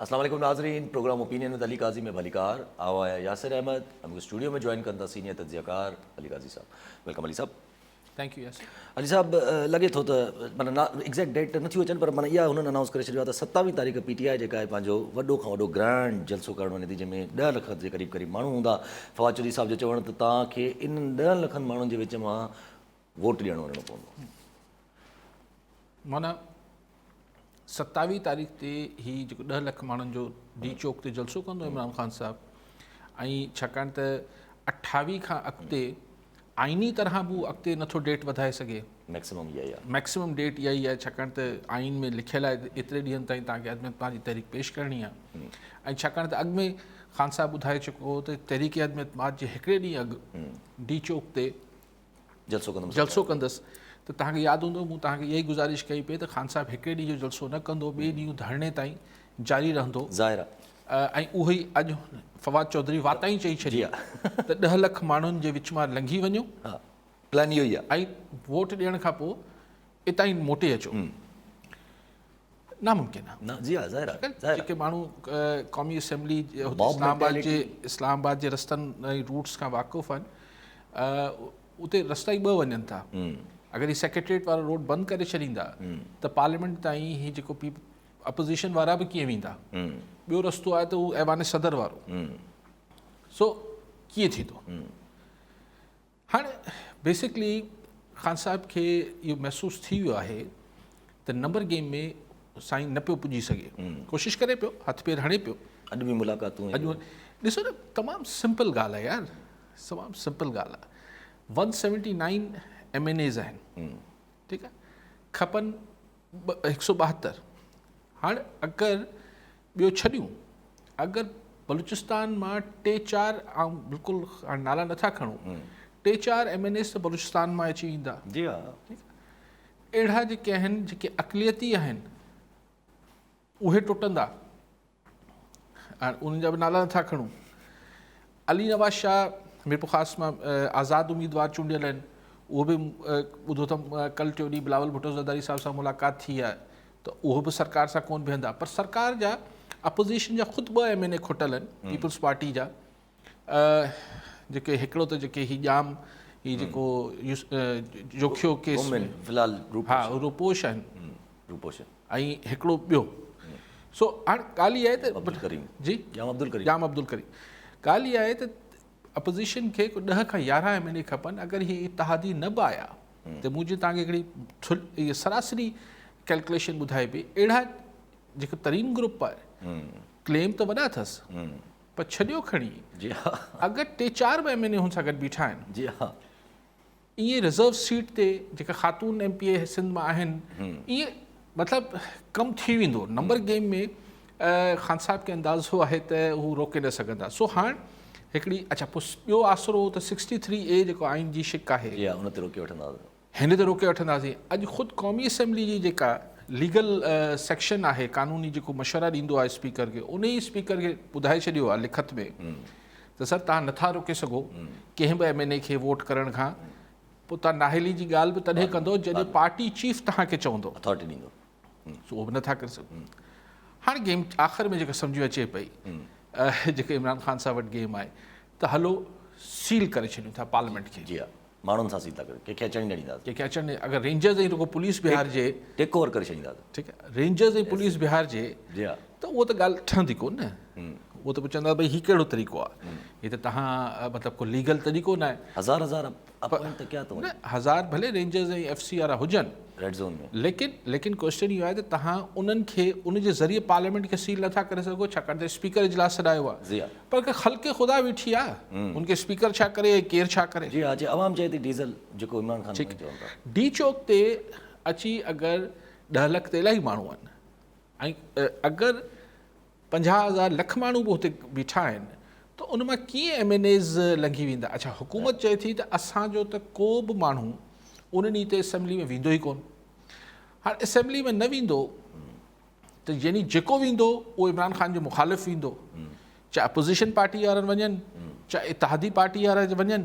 अस्सलाम वालेकुम नाज़रीन, प्रोग्राम ओपिनियन विद अली काजी में भलीकार आवा है यासिर अहमद। हमको स्टूडियो में ज्वाइन करता सीनियर तज्ज़ियाकार अली काजी साहब। वेलकम अली साहब। Thank you Yasir. अली साहब, लगे थो त माना ना एग्जैक्ट डेट नथी अचनि, पर माना इहा हुननि अनाउंस करे छॾियो आहे त 27 तारीख़ PTI जेका आहे पंहिंजो वॾो खां वॾो ग्रैंड जलसो करणु वञे थी, जंहिंमें 10 लख जे क़रीब क़रीब माण्हू हूंदा। फवाद चौधरी साहब जो चवणु त तव्हांखे इन्हनि 10 लखनि माण्हुनि जे विच मां वोट ॾियणु वञिणो पवंदो। माना 27 तारीख़ ते ही जेको 10 लख माण्हुनि जो डी चौक ते जलसो कंदो इमरान ख़ान साहब, ऐं छाकाणि त 28 खां अॻिते आइनी तरह बि अॻिते नथो डेट वधाए सघे। मैक्सिमम इहा ई आहे, मैक्सिमम डेट इहा ई आहे, छाकाणि त आइन में लिखियलु आहे एतिरे ॾींहंनि ताईं तव्हांखे अदम इत्माद जी तहरीक पेश करणी आहे। ऐं छाकाणि त अॻु में ख़ान साहब ॿुधाए चुको हो त तहरीक अदम इत्माद जे हिकिड़े ॾींहुं अॻु डी चौक ते जलसो कंदुसि। त तव्हांखे यादि हूंदो मूं तव्हांखे इहा ई गुज़ारिश कई पई त ख़ान साहब हिकिड़े ॾींहं जो जलसो न कंदो, ॿिए ॾींहुं धरणे ताईं जारी रहंदो ज़ाहिर आहे। ऐं उहो ई अॼु फवाद चौधरी वाताई चई छॾी त 10 लख माण्हुनि जे विच मां लंघी वञो, हा, प्लान इहो ई आहे, ऐं वोट ॾियण खां पोइ इतां ई मोटे अचो। नामुमकिन आहे न जी हा, ज़ाहिर आहे। जेके माण्हू क़ौमी असैम्बली इस्लामाबाद जे रस्तनि ऐं रूट्स खां वाक़ुफ़ आहिनि, उते रस्ता ई 2 वञनि था। अगरि ही सेक्रेटरीट वारो रोड बंदि करे छॾींदा त पार्लियामेंट ताईं ही जेको अपोज़िशन वारा बि कीअं वेंदा। ॿियो रस्तो आहे त उहो ऐवान सदर वारो। सो कीअं थींदो हाणे बेसिकली ख़ान साहब खे इहो महसूसु थी वियो आहे त नंबर गेम में साईं न पियो पुॼी सघे। कोशिशि करे पियो, हथ पेर हणे पियो। अॼु बि मुलाक़ातूं अॼु ॾिसो न, तमामु सिंपल ॻाल्हि आहे यार, तमामु सिंपल ॻाल्हि आहे। 179 MNAs आहिनि, ठीकु आहे, खपनि 172। हाणे अगरि ॿियो छॾियूं, अगरि बलूचिस्तान मां 3-4 बिल्कुलु हाणे नाला नथा खणूं, 3-4 MNAs त बलूचिस्तान मां अची वेंदा। जी हा, अहिड़ा जेके आहिनि जेके अक़लियती आहिनि उहे टुटंदा। हाणे उन्हनि जा बि नाला नथा खणूं। अली नवाज़ शाह मीरपुर ख़ास मां आज़ादु उम्मीदवार चूंडियल आहिनि, उहो बि ॿुधो त कल टियों ॾींहुं बिलावल भुट्टो ज़रदारी साहब सां मुलाक़ात थी आहे, त उहो बि सरकार सां कोन बीहंदा। पर सरकार जा अपोज़िशन जा ख़ुदि 2 MNA खुटल आहिनि पीपल्स पार्टी जा, जेके हिकिड़ो त जेके ही ॼाम ही जेको जोखियो केस फ़िलहालु हा रूपोश आहिनि, रूपोश, ऐं हिकिड़ो ॿियो। सो हाणे ॻाल्हि इहा आहे त अब्दुल करीम जी जाम अब्दुल करीम ॻाल्हि इहा आहे त अपोज़िशन खे 10 खां 11 MNA खपनि। अगरि हीअ इतिहादी न बि आया त मुंहिंजी तव्हांखे हिकिड़ी इहा सरासरी कैलकुलेशन ॿुधाए पई, अहिड़ा जेको तरीन ग्रुप आहे क्लेम त वॾा अथसि पर छॾियो खणी। जी हा, अगरि 3-4 MNA हुन सां गॾु बीठा आहिनि, जी हा, ईअं रिज़र्व सीट ते जेका ख़ातून MPA सिंध मां आहिनि, ईअं मतिलबु कमु थी वेंदो। नंबर गेम में ख़ान साहब खे अंदाज़ो आहे त हू रोके न सघंदा। सो हाणे हिकिड़ी अच्छा पोइ ॿियो आसिरो त 63A जेको आइन जी शिक आहे, हुन ते रोके वठंदा, हिन ते रोके वठंदासीं। अॼु ख़ुदि क़ौमी असैम्बली जी जेका लीगल सेक्शन आहे, क़ानूनी जेको मशवरा ॾींदो आहे स्पीकर खे, उन ई स्पीकर खे ॿुधाए छॾियो आहे लिखत में त सर तव्हां नथा रोके सघो कंहिं बि MNA खे वोट करण खां। पोइ तव्हां नाहेली जी ॻाल्हि बि तॾहिं कंदो जॾहिं पार्टी चीफ तव्हांखे चवंदो, अथॉरिटी ॾींदो, सो उहो बि नथा करे सघो। हाणे गेम आख़िर में जेका सम्झ में अचे पई, जेके इमरान ख़ान साहब वटि गेम आहे त हलो सील करे छॾियूं था पार्लियामेंट खे। जी हा, माण्हुनि सां सील था करे, कंहिंखे अचण न ॾींदासीं, कंहिंखे अचनि अगरि रेंजर्स ऐं रुगो पुलिस बिहार जे टेक ओवर करे छॾींदासीं। ठीकु आहे, रेंजर्स ऐं पुलिस बिहार जे जी हा, त उहो त ॻाल्हि ठहंदी कोन न। उहो त पोइ चवंदा भई हीउ कहिड़ो तरीक़ो आहे, हीअ त तव्हां मतिलबु को लीगल तरीक़ो न आहे। हज़ार अपॉइंट त कया न 1000 भले रेंजर्स ऐं FC वारा हुजनि, रेड ज़ोन में, लेकिन क्वेश्चन इहो आहे त तव्हां उन्हनि खे उनजे ज़रिए पार्लियामेंट खे सील नथा करे सघो, छाकाणि त स्पीकर इजलास छॾायो आहे। जी हा, पर ख़ल्क़ ख़ुदा बीठी आहे, उनखे स्पीकर छा करे, केरु छा करे। जी हा, आवाम चए थी डीज़ल जेको इमरान ख़ान चवनि था। डी चौक ते अची अगरि 10 लख ते इलाही माण्हू आहिनि, ऐं अगरि 50,000 लख माण्हू बि हुते बीठा आहिनि, त उन मां कीअं MNAs लंघी वेंदा। अच्छा, हुकूमत चए थी त असांजो त को बि माण्हू उन ॾींहं ते असेंबली में वेंदो ई कोन। हाणे असेंबली में न वेंदो त यानी जेको वेंदो उहो इमरान ख़ान जो मुखालिफ़ वेंदो, चाहे अपोज़िशन पार्टी वारनि वञनि, चाहे इतिहादी पार्टी वारा वञनि,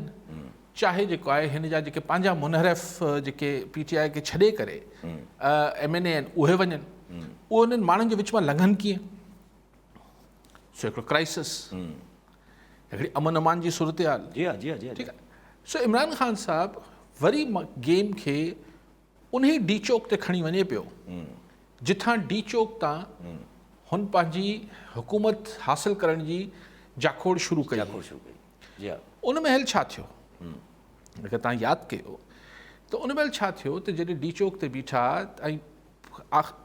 चाहे जेको आहे हिन जा जेके पंहिंजा मुनहरफ़ जेके PTI खे छॾे करे MNA आहिनि उहे वञनि, उहे उन्हनि माण्हुनि जे विच मां लंघनि कीअं। सो हिकिड़ो क्राइसिस, हिकिड़ी अमन अमान जी सूरत हाल। जी हाँ जी हाँ जी हाँ ठीकु आहे। सो इमरान ख़ान साहब वरी गेम खे उन डी चौक ते खणी वञे पियो जिथां डी चौक तां हुन पंहिंजी हुकूमत हासिल करण जी जाखोड़ शुरू कई। जाखोड़ शुरू कई। जी हाँ। उन महिल छा थियो, अगरि तव्हां यादि कयो त उन महिल छा थियो त जॾहिं डी चौक ते बीठा ऐं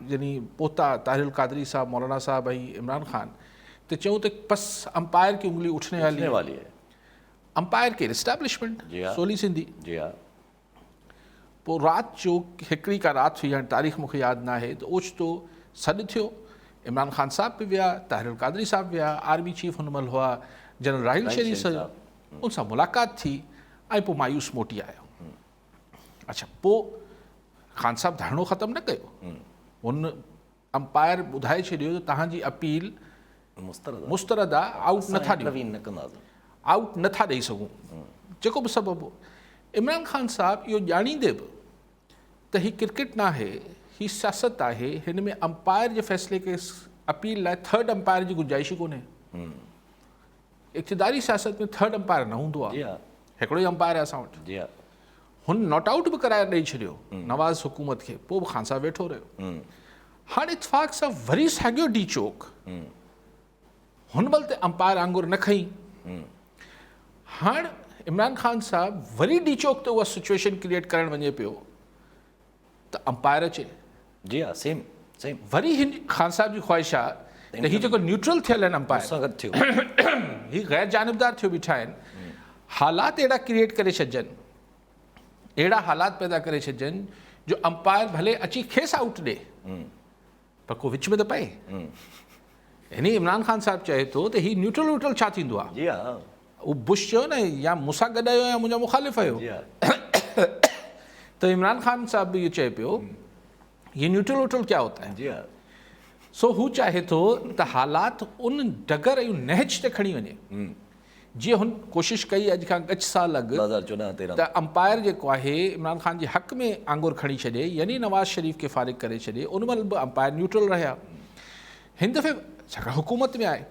यानी पोता ताहिरुल कादरी साहब, मौलाना साहब ऐं इमरान ख़ान त चयूं त बस अंपायर की उंगली उठने वाली है। अंपायर केरु? एस्टैब्लिशमेंट, जी हाँ। सोली सिंधी। जी हाँ। पोइ राति जो हिकिड़ी का राति हुई, हाणे तारीख़ मूंखे यादि न आहे, त ओचितो सॾु थियो, इमरान ख़ान साहब बि विया, ताहिरुल कादरी साहब विया, आर्मी चीफ हुन महिल हुआ जनरल राहिल शरीफ़ साहब, उन सां मुलाक़ात थी ऐं पोइ मायूस मोटी आयो। अच्छा, पोइ ख़ान साहब धरणो ख़तमु न कयो, हुन अंपायर ॿुधाए छॾियो त तव्हांजी अपील मुस्तरद आहे, आउट नथा ॾियूं, आउट नथा ॾेई सघूं, जेको बि सबबु हो। इमरान ख़ान साहब इहो ॼाणींदे बि त हीअ क्रिकेट न आहे, हीअ सियासत आहे, हिन में अंपायर जे फ़ैसिले खे अपील लाइ थर्ड अंपायर जी गुंजाइश ई कोन्हे। इक़्तिदारी सियासत में थर्ड अंपायर न हूंदो आहे, हिकिड़ो ई अंपायर आहे असां वटि। हुन नॉट आउट बि कराए ॾेई छॾियो नवाज़ हुकूमत खे, पोइ बि ख़ान साहब वेठो रहियो। हाणे इत्फ़ाक़ सां वरी साॻियो डी चौक हुन महिल ते अंपायर आंगुर न खईं। हाणे इमरान ख़ान साहब वरी डी चौक ते उहा सिचुएशन क्रिएट करणु वञे पियो त अंपायर अचे। जी हाँ, सेम सेम। वरी हिन ख़ान साहब जी ख़्वाहिश आहे त हीअ जेको न्यूट्रल थियल आहिनि अंपायर, हीअ ग़ैर जानिबदार थियो बीठा आहिनि, हालात अहिड़ा क्रिएट करे छॾिजनि, अहिड़ा हालात पैदा करे छॾिजनि जो अंपायर भले अची खेसि आउट ॾे पर को विच में त पए। हिन इमरान ख़ान साहब चए थो त हीअ न्यूट्रल व्यूट्रल छा थींदो आहे? जी हाँ। उहो बुश चयो न, या मूंसां गॾु आयो या मुंहिंजो मुखालिफ़ आयो। तो इमरान ख़ान साहब भी ये चए पियो ये न्यूट्रल व्यूट्रल क्या होता है। जी हाँ। सो हू चाहे तो त हालात उन डगर ऐं नहज ते खणी वञे जीअं हुन कोशिशि कई अॼु खां कुझु साल अॻु 2014-13 त अंपायर जेको आहे इमरान ख़ान जे हक़ में आंगुर खणी छॾे, यानी नवाज़ शरीफ़ खे फ़ारिग करे छॾे, उन महिल बि अंपायर न्यूट्रल रहिया। हिन दफ़े छाकाणि हुकूमत में आहे,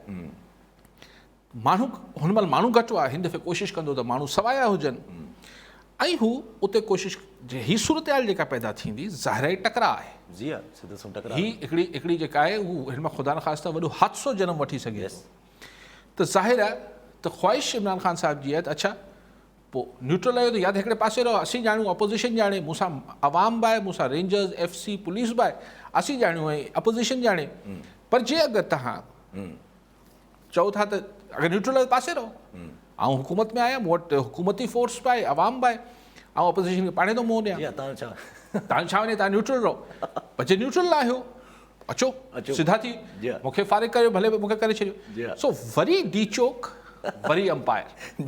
माण्हू हुन महिल माण्हू घटि हुआ, हिन दफ़े कोशिशि कंदो त माण्हू सवाया हुजनि, ऐं हू उते कोशिशि हीअ सूरत हाल जेका पैदा थींदी ज़ाहिर आहे टकराउ आहे। जी हाँ, सिधो सम टकराउ। ही हिकिड़ी जेका आहे हू हिन मां ख़ुदा न ख़ास्ता वॾो हादसो जनम वठी सघे त ज़ाहिर आहे त ख़्वाहिश इमरान ख़ान साहब जी आहे त अच्छा पोइ न्यूट्रल आयो त या त हिकिड़े पासे रहो, असीं ॼाणूं, अपोज़िशन ॼाणे, मूंसां अवाम बि आहे, मूंसां रेंजर्स FC पुलिस बि आहे, असीं ॼाणूं ऐं अपोज़िशन ॼाणे। पर जे अगरि तव्हां चओ था त अगरि न्यूट्रल पासे रहो, ऐं हुकूमत में आहियां, मूं वटि हुकूमती फोर्स बि आहे, अवाम बि आहे, ऐं अपोज़िशन खे पाणे थो मुंहुं ॾियां, तव्हां छा वञे, तव्हां न्यूट्रल रहो। पर जे न्यूट्रल न आहियो, अचो सिधा थी मूंखे फ़ारिग कयो, भले मूंखे करे छॾियो। सो वरी डी चौक, वरी अंपायर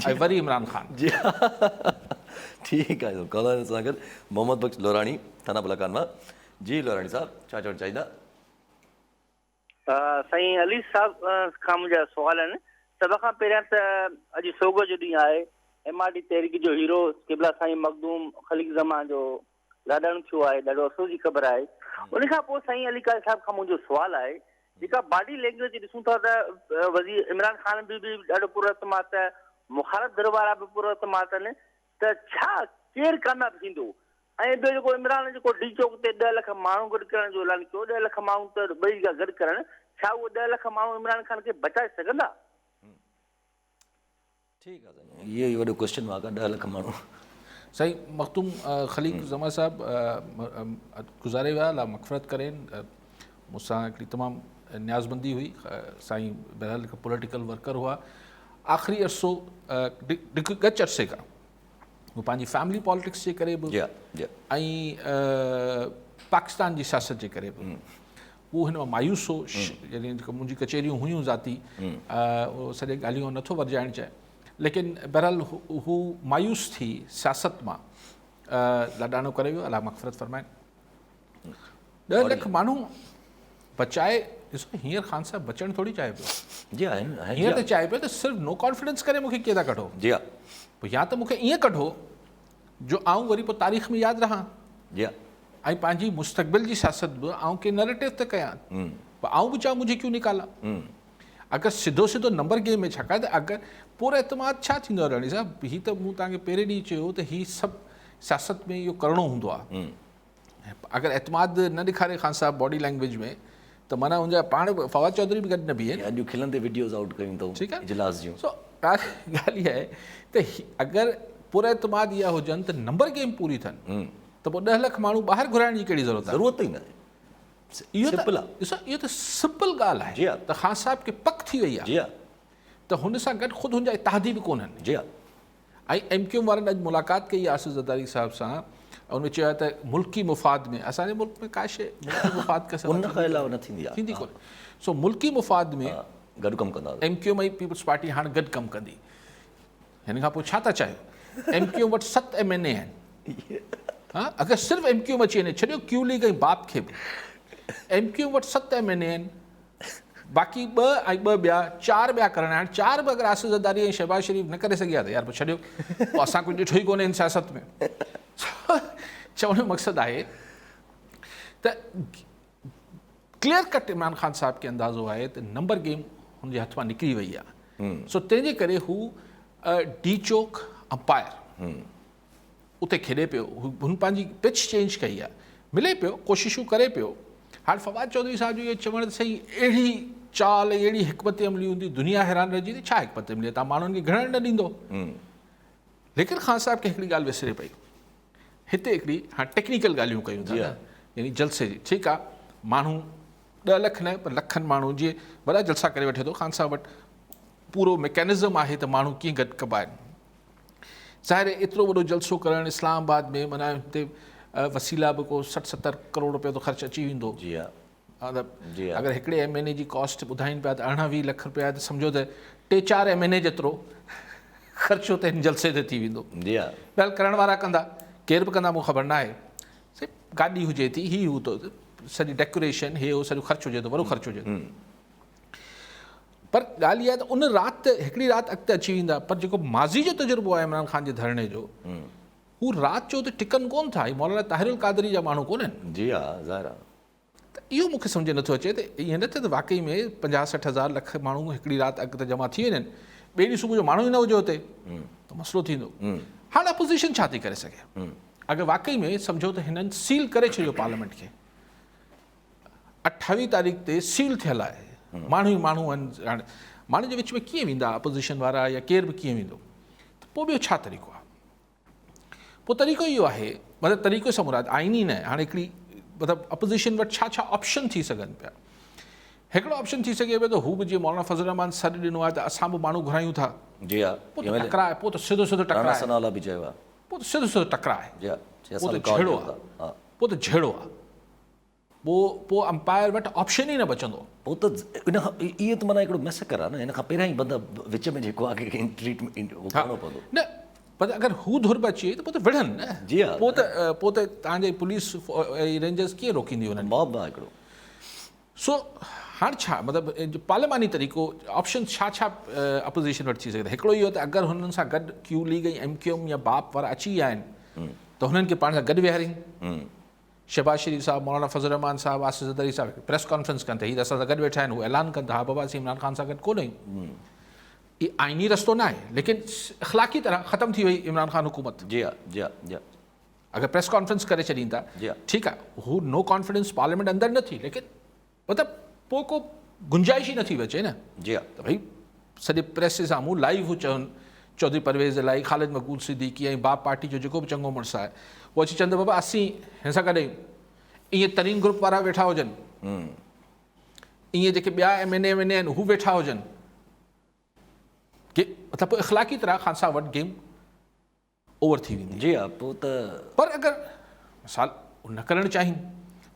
ऐं वरी इमरान ख़ान। जी ठीकु आहे। कॉलर सां गॾु मोहम्मद बख्श लोराणी थाना बुलाकान मां। जी लोराणी साहब, छा चवणु चाहींदा? साईं अली साहब खां मुंहिंजा सुवाल आहिनि। सभ खां पहिरियां त अॼु सोग जो ॾींहुं आहे, MRD तहरीक जो हीरो क़िबला साईं मखदूम ख़लीक ज़मान जो लाॾाणो थियो आहे, ॾाढो अफ़सोस जी ख़बर आहे। उन खां पोइ साईं अली कादरी साहब खां मुंहिंजो सुवाल आहे, जेका बॉडी लैंग्वेज ॾिसूं था त वज़ीर इमरान ख़ान बि ॾाढो पुरअतमाद आहे, मुखालिफ़ धिर वारा बि पुरअतमाद आहिनि, त छा केरु कामयाबु थींदो? ऐं ॿियो जेको इमरान जेको डी चौक ते 10 लख माण्हू गॾु करण जो ऐलान कयो, 10 लख माण्हू त ॿई गॾु करण, छा उहे 10 लख माण्हू इमरान ख़ान खे बचाए सघंदा? ठीकु आहे साईं, इहो ई वॾो क्वेश्चन मार्क आहे, 10 लख माण्हू। साईं मखदूम ख़लीक ज़मा साहब गुज़ारे विया, अल्लाह मग़फ़िरत करेनि, मूंसां हिकिड़ी तमामु न्याज़बंदी हुई। साईं बहरहाल हिकु पॉलिटिकल वर्कर हुआ, आख़िरी अरसो गच अरसे खां हू पंहिंजी फैमिली पॉलिटिक्स जे करे बि ऐं पाकिस्तान जी सियासत जे करे बि उहो हिन मां मायूस हो। यानी जेको मुंहिंजी कचहरियूं हुयूं ज़ाती, उहो सॼे ॻाल्हियूं नथो वधाइणु चाहे, लेकिन बहरहाल हू मायूस थी सियासत मां लाॾाणो करे वियो, अल्लाह मग़फ़िरत फ़रमाइनि। 10 लख माण्हू बचाए, ॾिसो हींअर ख़ान साहब बचणु थोरी चाहे पियो। जी हींअर त चाहे पियो त सिर्फ़ु नो कॉन्फिडेंस करे मूंखे कीअं था कढो। जी हा। पोइ या त मूंखे ईअं कढो जो आऊं वरी पोइ तारीख़ में यादि रहां, जी हा, ऐं पंहिंजी मुस्तक़बिल जी सियासत बि आऊं के नैरेटिव त कयां, पोइ आऊं बि चवां मुझे क्यों निकाला। अगरि सिधो सिधो नंबर गेम में छाकाणि त अगरि पूरो एतमाद छा थींदो आहे राणी साहिबु हीअ त मूं तव्हांखे पहिरें ॾींहुं चयो त हीअ सभु सियासत में इहो करिणो हूंदो आहे अगरि एतमाद न ॾेखारे ख़ान साहिबु बॉडी लैंग्वेज में त माना हुनजा पाण फवाद चौधरी बि गॾु न बीहे अॼु खिलंदे वीडियोज़ आउट कयूं अथऊं ठीकु आहे इजलास जूं सो ॻाल्हि इहा आहे त अगरि पूरो एतमाद इहा हुजनि त नंबर गेम पूरी थियनि त पोइ 10 लख माण्हू ॿाहिरि घुराइण जी कहिड़ी ज़रूरत आहे ज़रूरत ई न आहे इहो सिंपल त आहे ॾिसो इहो त सिंपल ॻाल्हि जी आहे हा। त ख़ान साहिब खे पक थी वई आहे जी हा त हुन सां गॾु ख़ुदि हुनजा इतिहादी बि कोन्हनि जी हा ऐं MQ वारनि अॼु मुलाक़ात कई आसिफ़ ज़रदारी साहिब सां उनमें चयो आहे त मुल्की मुफ़ाद में असांजे मुल्क में का शइ मुल्की मुफ़ाद खां उन खां अलावा न थींदी आहे थींदी कोन्हे सो मुल्की मुफ़ाद में हा, गॾु कमु कंदा MQ ऐं पीपल्स पार्टी हाणे गॾु कमु कंदी हिन खां पोइ छा था चाहियो MQ वटि 7 MNA आहिनि हा अगरि सिर्फ़ु MQ में अची वञे छॾियो क्यू लीग ऐं बाप खे बि MQ वटि 7 MNA आहिनि बाक़ी 2 ऐं 2 ॿिया 4 ॿिया करणा आहिनि 4 बि अगरि आसिफ़ ज़रदारी ऐं शहबाज शरीफ़ न करे सघिया त यार पोइ छॾियो पोइ असां कुझु ॾिठो ई कोन्हे हिन सियासत में चवण जो मक़सदु आहे त क्लियर कट इमरान ख़ान साहिब खे अंदाज़ो आहे त नंबर गेम हुनजे हथ मां निकिरी वई आहे सो तंहिंजे करे हू डी चोक अंपायर उते खेॾे पियो हुन पंहिंजी पिच चेंज कई आहे मिले पियो कोशिशूं करे पियो हाणे फवाद चौधरी साहिब जो इहो चवण त सही अहिड़ी चाल ऐं अहिड़ी हिकमत अमली हूंदी दुनिया हैरान रहिजी वेंदी छा हिकमत अमली तव्हां माण्हुनि खे घणनि न ॾींदो लेकिन ख़ान साहिब खे हिकिड़ी ॻाल्हि विसरे पई हिते हिकिड़ी हाणे टेक्निकल ॻाल्हियूं कयूं था यानी जलसे जी ठीकु आहे माण्हू 10 लख न पर लखनि माण्हू जीअं वॾा जलसा करे वठे थो ख़ान साहिब वटि पूरो मैकेनिज़म आहे त माण्हू कीअं गॾु कबा आहिनि ज़ाहिर आहे एतिरो वॾो जलसो करणु इस्लामाबाद में माना हिते वसीला बि को 60-70 करोड़ रुपयो त ख़र्चु अची वेंदो जी हा जी हा अगरि हिकिड़े MNA जी कॉस्ट ॿुधाइनि पिया त 20-20 लख रुपया त सम्झो त 3-4 MNA जेतिरो ख़र्चो त हिन जलसे ते थी वेंदो जी हा ॿियल करण वारा कंदा केरु बि कंदा मूंखे ख़बर न आहे गाॾी हुजे थी ही हू थो सॼी डेकोरेशन हे हो सॼो ख़र्चु हुजे थो वॾो ख़र्चु हुजे थो पर ॻाल्हि इहा आहे त उन राति हिकिड़ी राति अॻिते अची वेंदा पर जेको माज़ी जो तजुर्बो आहे इमरान ख़ान जे धरणे जो हू राति जो त टिकनि कोन था मौलाना ताहिरुल क़ादरी जा माण्हू कोन्हनि जी हा ज़ाहिर आहे त इहो मूंखे सम्झ नथो अचे त ईअं न थिए त वाक़ई में 50-60 हज़ार लख माण्हू हिकिड़ी राति अॻिते जमा थी वञनि ॿिए ॾींहुं सुबुह जो माण्हू ई न हुजे हुते त मसइलो थींदो हाणे अपोज़िशन छा थी करे सघे अगरि वाक़ई में सम्झो त हिननि सील करे छॾियो पार्लियामेंट खे 28 तारीख़ ते सील थियल आहे माण्हू ई माण्हू आहिनि हाणे माण्हुनि जे विच में कीअं वेंदा अपोज़िशन वारा या केरु बि कीअं वेंदो त पोइ ॿियो छा तरीक़ो आहे पोइ तरीक़ो इहो आहे मतिलबु तरीक़ो सां मुराद आइनी न हाणे हिकिड़ी मतिलबु अपोज़िशन वटि छा छा ऑप्शन थी सघनि पिया हिकिड़ो ऑप्शन थी सघे पियो त हू बि जीअं मौलाना फज़ल रहमान सॾु ॾिनो आहे त असां बि माण्हू घुरायूं था जी हा पोइ त टकराए पोइ त सिधो सिधो राणा टकराए सनावला बि चयो आहे पोइ त सिधो सिधो टकराए जी हा पोइ त झेड़ो आहे पोइ त झेड़ो आहे पोइ अंपायर वटि ऑप्शन ई न बचंदो पोइ त इन खां इहो त माना हिकिड़ो मैसेकर आहे न हिन खां पहिरियां ई बंदा विच में जेको आहे ट्रीटमेंट करिणो पवंदो न पर अगरि हू धुर बि अची वई त पोइ त विढ़नि न जी हा पोइ त तव्हांजे पुलिस रेंजर्स कीअं रोकींदी हुननि मॉब आहे हिकिड़ो सो हाणे छा मतिलबु पार्लियामानी तरीक़ो ऑप्शन छा छा अपोज़िशन वटि थी सघे हिकिड़ो इहो त अगरि हुननि सां गॾु क्यू लीग ऐं MQM या बाप वारा अची विया आहिनि त हुननि खे पाण सां गॾु विहारियूं शहबाज शरीफ़ साहब मौलाना फज़ल रहमान साहब आसिफ़ ज़रदारी साहब प्रेस कॉन्फ्रेंस कनि था हीअ त असां सां गॾु वेठा आहिनि हू ऐलान कनि था हा बाबा असीं इमरान ख़ान सां गॾु कोन आहियूं इहो आइनी रस्तो न आहे लेकिन अख़लाक़ी तरह ख़तमु थी वई इमरान ख़ान हुकूमत जी हा जी हा जी हा अगरि प्रेस कॉन्फ्रेंस करे छॾीनि था जी हा ठीकु आहे हू नो कॉन्फिडेंस पार्लियामेंट अंदरि न थी लेकिन मतिलबु पोइ को गुंजाइश ई नथी बचे न जी हा त भई सॼे प्रेस जे साम्हूं लाइव हू चवनि चौधरी परवेज़ इलाही ख़ालिद मक़बूल सिद्दीकी ऐं बाप पार्टी जो जेको बि चङो मुड़ुसु आहे उहो अची चवंदो बाबा असीं हिन सां गॾु ईअं तरीन ग्रुप वारा वेठा हुजनि ईअं जेके ॿिया MNA आहिनि हू वेठा हुजनि की मतिलबु पोइ इख़लाक़ी तरह ख़ान साहिब वटि गेम ओवर थी वेंदी जी हा पोइ त पर अगरि मिसाल न करणु चाहिनि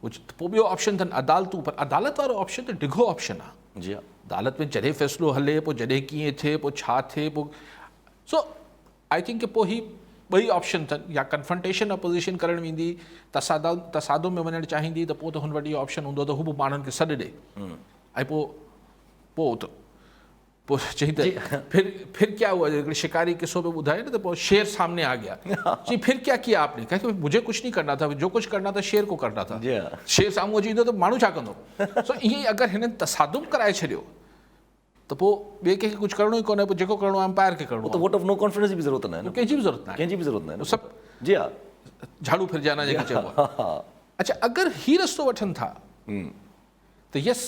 पोइ ॿियो ऑप्शन अथनि अदालतूं पर अदालत वारो ऑप्शन त डिघो ऑप्शन आहे जी हा अदालत में जॾहिं फ़ैसिलो हले पोइ जॾहिं कीअं थिए पोइ छा थिए पोइ सो आई थिंक पोइ ही ॿई ऑप्शन अथनि या कन्फ्रंटेशन अपोज़िशन करणु वेंदी तसादुम में वञणु चाहींदी त पोइ त हुन वटि इहो ऑप्शन हूंदो त हू बि माण्हुनि खे सॾु ॾे ऐं पोइ चई त फिर क्या हुआ हिकिड़ी शिकारी किस्सो पे ॿुधाए न त पोइ शेर सामने आ गया जी फिर क्या किया आपने कहे कि मुझे कुछ नहीं करना था जो कुछ करना था शेर को करना था जी हा शेर साम्हूं अची वेंदो त माण्हू छा कंदो सो ईअं ई अगरि हिननि तसादुम कराए छॾियो त पोइ ॿिए कंहिंखे कुझु करिणो ई कोन्हे, पोइ जेको करिणो आहे अंपायर खे करिणो त वोट ऑफ नो कॉन्फिडेंस जी बि ज़रूरत न आहे आहे, न, कंहिंजी बि ज़रूरत न आहे, कंहिंजी बि ज़रूरत न आहे न। सभु जी हा झाड़ू फिरजाना जेके चइबो आहे। हा अच्छा, अगरि ही रस्तो वठनि था त यस,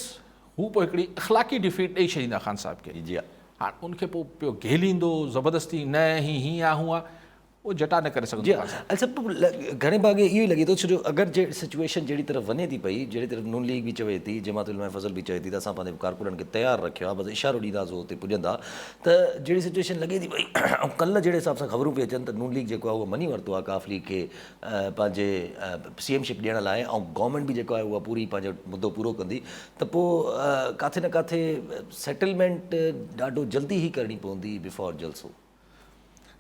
हू पोइ हिकिड़ी अख़लाक़ी डिफीट ॾेई छॾींदा ख़ान साहब खे। जी हा हाणे उनखे पोइ पियो घेलींदो ज़बरदस्ती, न हीअं आहे हूअं आहे, उहो जटा न करे जी सघंदो हा ख़ान साहब। अच्छा घणे भाॻे इहो ई लॻे थो, छो जो अगरि जे सिचुएशन जहिड़ी तरफ़ वञे थी पई, जहिड़ी तरफ़ नून लीग बि चवे थी, जमात उलमा फज़ल बि चवे थी त असां पंहिंजे कारकुननि खे तयारु रखियो आहे, बसि इशारो ॾींदासीं हुते पुॼंदा, त जहिड़ी सिचुएशन लॻे थी पई, ऐं कल्ह जहिड़े हिसाब सां ख़बरूं पई अचनि त नून लीग जेको आहे उहो मञी वरितो आहे काफ लीग खे पंहिंजे CM शिप ॾियण लाइ, ऐं गवर्नमेंट बि जेको आहे उहा पूरी पंहिंजो मुद्दो पूरो कंदी, त पोइ किथे न किथे सेटलमेंट ॾाढो जल्दी ई करणी पवंदी बिफोर जलसो।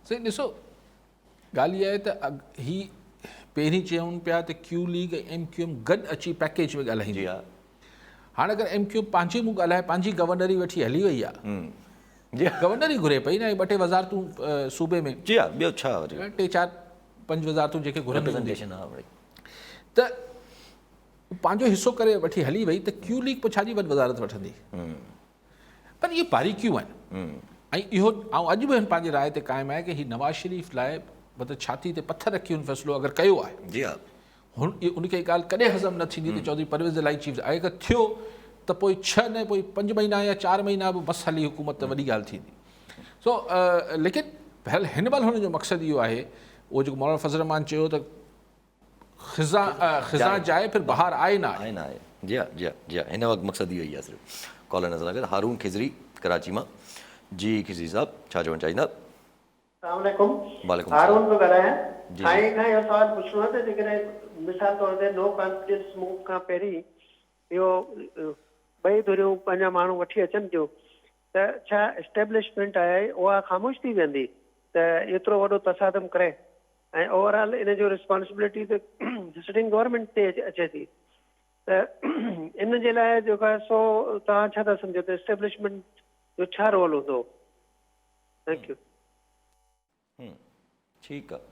सही ॾिसो, ॻाल्हि इहा आहे त ही पहिरीं चयूं पिया त क्यू लीग ऐं MQM गॾु अची पैकेज में ॻाल्हाईंदी। जी हा हाणे अगरि MQM पंहिंजे मुंहुं ॻाल्हाए, पंहिंजी गवर्नरी वठी हली वई आहे, जी हा गवर्नर ई घुरे पई न, 2-3 वज़ारतूं सूबे में, जी हा ॿियो छा वरी 3-4-5 वज़ारतूं जेके घुरनि रिप्रेज़ेंटेशन हा वरी त पंहिंजो हिसो करे वठी हली वई, त क्यू लीग पोइ छाजी वॾी वज़ारत वठंदी? पर इहे बारीकियूं आहिनि, ऐं इहो ऐं अॼु बि पंहिंजी राय ते क़ाइमु आहे की हीउ नवाज़ शरीफ़ लाइ मतिलबु छाती ते पथर रखी हुन फ़ैसिलो अगरि कयो आहे, जी हा उनखे ॻाल्हि कॾहिं हज़म न थींदी त चौधरी परवेज़ इलाही चीफ आहे, अगरि थियो त पोइ 6 न पोइ 5 महीना या 4 महीना बि बसि हली हुकूमत त वॾी ॻाल्हि थींदी। सो लेकिन बहरहाल हिन महिल हुनजो मक़सदु इहो आहे, उहो जेको मौलाना फज़ल रहमान चयो त ख़िज़ा जाए फिर बहार आहे न आहे। आहे न आहे। जी हा जी हा जी हा हिन वक़्तु मक़सदु इहो ई आहे सिर्फ़ु। कॉलर नज़र अगरि हारून खिज़री कराची मां। जी खिज़री साहब छा चवणु चाहींदा? अस्सलामुअलैकुम। वालेकुम हारून पियो ॻाल्हायां। जी। साईं खां इहो सवालु पुछिणो आहे त जेकॾहिं मिसाल तौर ते नो कॉन्फिडेंस मूव खां पहिरीं इहो ॿई धुरियूं पंहिंजा माण्हू वठी अचनि थियूं त छा एस्टेब्लिशमेंट आहे उहा ख़ामोश थी वेंदी त एतिरो वॾो तसादम करे, ऐं ओवरऑल इन जो रिस्पॉन्सिबिलिटी त सिटिंग गवर्नमेंट ते अचे थी, त इन जे लाइ जेको आहे सो तव्हां छा था सम्झो त एस्टेब्लिशमेंट जो छा रोल हूंदो? Thank U. ठीकु आहे।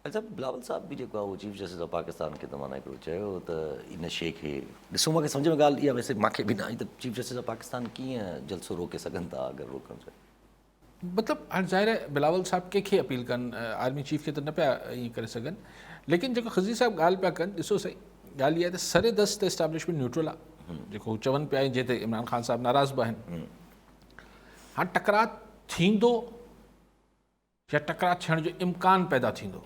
अच्छा बिलावल साहब बि जेको आहे उहो चीफ जस्टिस ऑफ पाकिस्तान खे तव्हां हिकिड़ो चयो त इन शइ खे ॾिसो, मूंखे सम्झ में ॻाल्हि इहा वैसे मूंखे बि न आई त चीफ जस्टिस ऑफ पाकिस्तान कीअं जलसो रोके सघनि था अगरि रोकणु चाहे? मतिलबु हाणे ज़ाहिर आहे बिलावल साहब कंहिंखे अपील कनि, आर्मी चीफ खे त न पिया ईअं करे सघनि, लेकिन जेको खज़ी साहब ॻाल्हि पिया कनि, ॾिसो सही ॻाल्हि इहा आहे त सरे दस ते एस्टेब्लिशमेंट न्यूट्रल आहे, जेको हू चवनि पिया जंहिं ते इमरान ख़ान साहब नाराज़ बि आहिनि। हाणे टकराउ थींदो या टकराउ थियण जो इम्कान पैदा थींदो,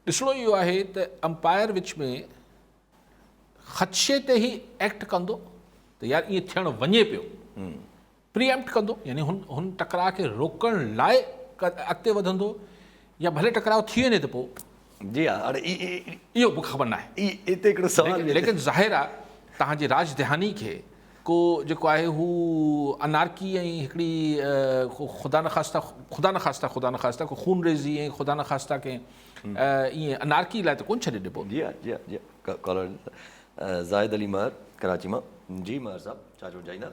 ॾिसणो इहो आहे त अंपायर विच में ख़दशे ते ई एक्ट कंदो त यार ईअं थियणु वञे पियो, प्रीएम्प्ट कंदो, यानी हुन टकराउ खे रोकण लाइ अॻिते वधंदो, या भले टकराउ थी वञे त पोइ जी हा। हाणे इहो मूंखे ख़बर न आहे, हिते हिकिड़ो सवाल लेकिन ज़ाहिर आहे तव्हांजी राजधानी खे को जेको आहे हू अनारकी ऐं हिकिड़ी ख़ुदा न ख़ास्ता को खून रेज़ी ऐं ख़ुदा न ख़ास्ता के ईअं अनारकी लाइ त कोन छॾे ॾिबो। जी हा जी हा जी हा। कॉलर ज़ाहिद अली महर कराची मां। जी महर साहब छा चवणु चाहींदा?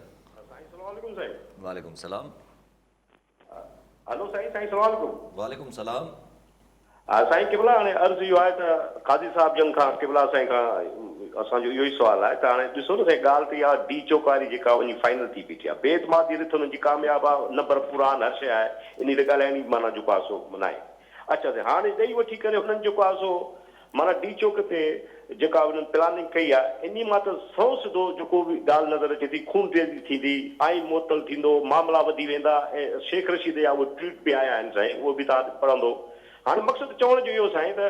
वालेकुम सलाम। हलो साईं, साईं सलाम अलैकुम। वालेकुम सलाम। साईं केवला हाणे अर्ज़ु इहो आहे त काज़ी साहब जन खां केवला साईं खां असांजो इहो ई सुवालु आहे त हाणे ॾिसो न साईं, ॻाल्हि त इहा डी चौकारी जेका वञी फाइनल थी बीठी आहे, बेतमादी रिथ हुननि जी कामयाबु आहे, नंबर पुरान हर शइ आहे, इन ते ॻाल्हाइण माना जेको आहे सो मनाए। अच्छा साईं, हाणे ॾेई वठी करे हुननि जेको आहे सो माना डी चौक ते जेका हुननि प्लानिंग कई आहे, इन मां त सौ सिधो जेको बि ॻाल्हि नज़र अचे थी, खून तेज़ी थींदी, आइन मुअतल थींदो, मामला वधी वेंदा, ऐं शेख रशीद जा उहे ट्वीट बि आया आहिनि साईं, उहो बि तव्हां पढ़ंदो। हाणे मक़सदु चवण जो इहो साईं त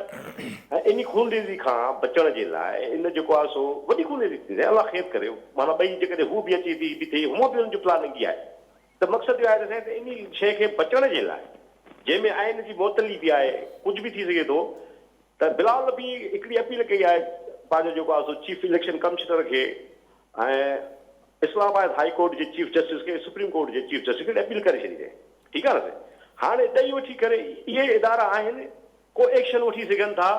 इन खूनरेज़ी खां बचण जे लाइ इन जेको आहे सो वॾी खूनरेज़ी थींदी, अलाह ख़ैर करे, माना ॿई जेकॾहिं हू बि अचे थी बि थिए, हूअं बि हुननि जो प्लानिंग इहा आहे। त मक़सदु इहो आहे त साईं त इन शइ खे बचण जे लाइ, जंहिंमें आइन जी मुअतली बि आहे, कुझु बि थी सघे थो, त बिलावल बि हिकिड़ी अपील कई आहे पंहिंजो जेको आहे सो चीफ इलेक्शन कमिश्नर खे ऐं इस्लामाबाद हाई कोर्ट जे चीफ जस्टिस खे, सुप्रीम कोर्ट जे चीफ जस्टिस खे अपील करे छॾी आहे। ठीकु आहे न साईं? हाणे ॾेई वठी करे इहे इदारा आहिनि, को एक्शन वठी सघनि था,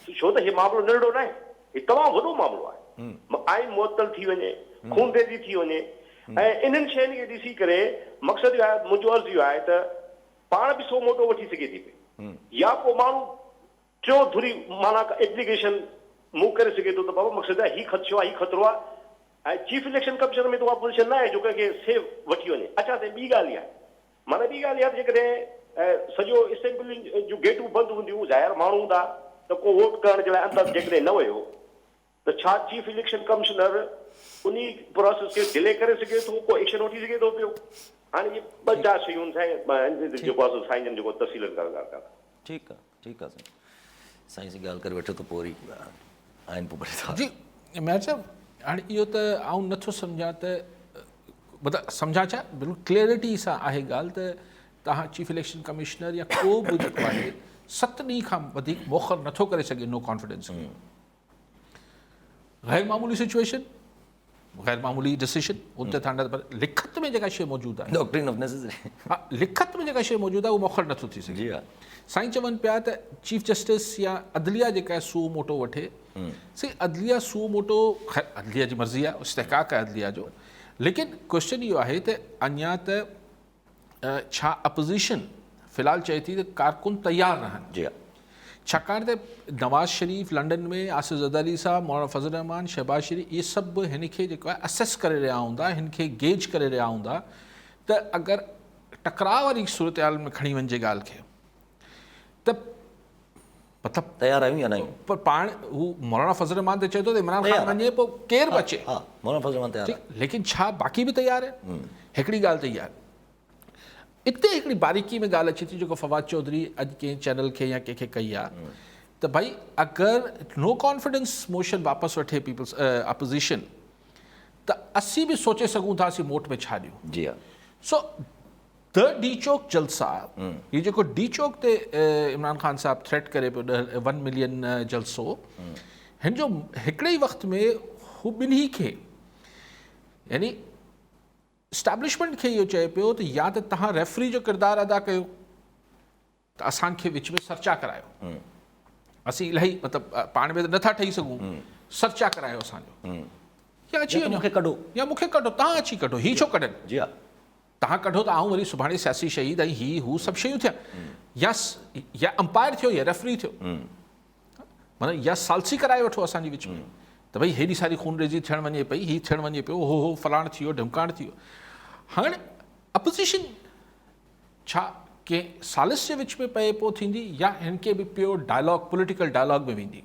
छो त हीउ मामिलो नंढड़ो न आहे, हीउ तमामु वॾो मामिलो आहे। आइन मुअतल थी वञे, खून तेज़ी थी वञे, ऐं इन्हनि शयुनि खे ॾिसी करे मक़सदु इहो आहे, मुंहिंजो अर्ज़ु इहो आहे त पाण बि सो मोटो वठी सघे थी पई, या को माण्हू टियों धुरी माना एप्लीकेशन मूव करे सघे थो त बाबा मक़सदु आहे हीउ ख़दशो आहे, हीउ ख़तरो आहे, ऐं चीफ इलेक्शन कमिशनर में त उहा पोज़ीशन न आहे जो कंहिंखे सेव वठी वञे। अच्छा त ॿी ॻाल्हि इहा आहे, माना ॿी ॻाल्हि इहा त जेकॾहिं सॼो असेंबली जूं गेटूं बंदि हूंदियूं, ज़ाहिर माण्हू हूंदा त को वोट करण जे लाइ अंदरि जेकॾहिं न वियो त छा चीफ इलेक्शन कमिशनर उन प्रोसेस खे डिले करे सघे थो, को एक्शन वठी सघे थो पियो? हाणे इहे ॿ चारि शयूं जेको आहे साईं जन जेको तफ़सीलन करणु था। ठीकु आहे साईं साईं ॻाल्हि करे वठो त पोइ वरी आहिनि पोइ भले था। जी मेयर साहब, हाणे इहो त आउं नथो सम्झां त मतिलबु सम्झां छा, बिल्कुलु क्लियरिटी सां आहे ॻाल्हि त तव्हां चीफ इलेक्शन कमिश्नर या को बि जेको आहे 7 ॾींहं खां वधीक मोखर नथो करे सघे नो कॉन्फिडेंस। गैर मामूली सिचुएशन, गैर मामूली डिसीजन, उन ते तव्हां पर लिखत में जेका शइ मौजूदु आहे, डॉक्ट्रिन ऑफ नेसेसिटी, हा लिखत में जेका शइ मौजूदु आहे उहो मोखर नथो थी सघे। जी हा। साईं चवनि पिया त चीफ जस्टिस या अदलिया जेका आहे सुओ मोटो वठे। सी अदलिया सुओ मोटो अदलिया जी मर्ज़ी आहे, इस्तेहकाक आहे अदलिया जो, लेकिन क्वेश्चन इहो आहे त अञा त छा अपोज़िशन फ़िलहाल चए थी त कारकुन तयारु न आहिनि। जी हा। छाकाणि त नवाज़ शरीफ़ लंडन में, आसिफ़ ज़रदारी साहब, मौलाना फज़ल रहमान, शहबाज शरीफ़, इहे सभु हिन खे जेको आहे असेस करे रहिया हूंदा, हिन खे गेज करे रहिया हूंदा त अगरि टकराव वारी सूरत हाल में खणी वञिजे ॻाल्हि खे त मतिलबु तयारु आहियूं या न आहियूं? पर पाण हू मौलाना फज़ल रहमान ते चए थो त इमरान ख़ान वञे पोइ केरु बि अचे, हा मौलाना फज़ल रहमान तयारु आहे। लेकिन छा बाक़ी बि तयारु आहे? हिकिड़ी ॻाल्हि त इहा आहे। इते हिकिड़ी बारीकी में ॻाल्हि अचे थी जेको फवाद चौधरी अॼु कंहिं चैनल खे या कंहिंखे कई आहे त भाई अगरि नो कॉन्फिडेंस मोशन वापसि वठे पीपल्स अपोज़िशन त असीं बि सोचे सघूं था असीं मोट में छा ॾियूं। जी हा। सो द डी चौक जलसा, ये जेको डी चौक ते इमरान ख़ान साहब थ्रेट करे पियो 1 मिलियन जलसो, हिन जो हिकिड़े ई वक़्त में हू ॿिन्ही खे यानी इस्टेब्लिशमेंट खे इहो चए पियो त या त तव्हां रेफरी जो किरदारु अदा कयो त असांखे विच में सर्चा करायो, असीं इलाही मतिलबु पाण में त नथा ठही सघूं, सर्चा करायो असांजो, या अची वञो मूंखे कढो, या मूंखे कढो, तव्हां अची कढो, हीअ छो कढनि? जी हा। तव्हां कढो त आऊं वरी सुभाणे सियासी शहीद ऐं ही हू सभु शयूं थिया, या अंपायर थियो या रेफरी थियो, माना या सालसी कराए वठो असांजे विच में त भई हेॾी सारी खूनरेज़ी थियणु वञे पई, हीअ थियणु वञे पियो, हो फलाण थी वियो, ढिमकाण थी वियो। हाणे अपोज़िशन छा कंहिं सालिस जे विच में पए पोइ थींदी या हिन खे बि प्योर डायलॉग, पॉलिटिकल डायलॉग में वेंदी?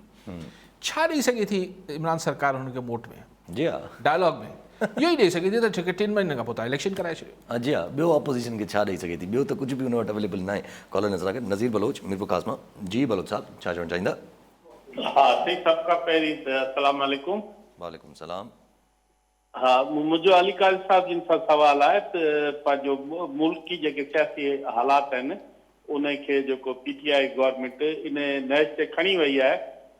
छा ॾेई सघे थी इमरान सरकार हुनखे मोट में? जी हा। डायलॉग में इहो ई ॾेई सघे थी त ठीक है 3 महीने खां पोइ तव्हां इलेक्शन कराए छॾियो। जी हा। ॿियो अपोज़िशन खे छा ॾेई सघे थी? ॿियो त कुझु बि हुन वटि अवेलेबल न आहे। कॉलर नज़र आहे नज़ीर बलोच मीरपुर काज़मा। जी बलोच साहब, छा चवणु चाहींदा? हा ठीक, सबका पहिरीं त अस्सलाम वालेकुम। वालेकुम सलाम। हा, मुंहिंजो अली क़ारी साहब जिन सां सवाल आहे त पंहिंजो मुल्क जी जेके सियासी हालात आहिनि उन खे जेको पीटीआई गवर्नमेंट इन नहज ते खणी वई आहे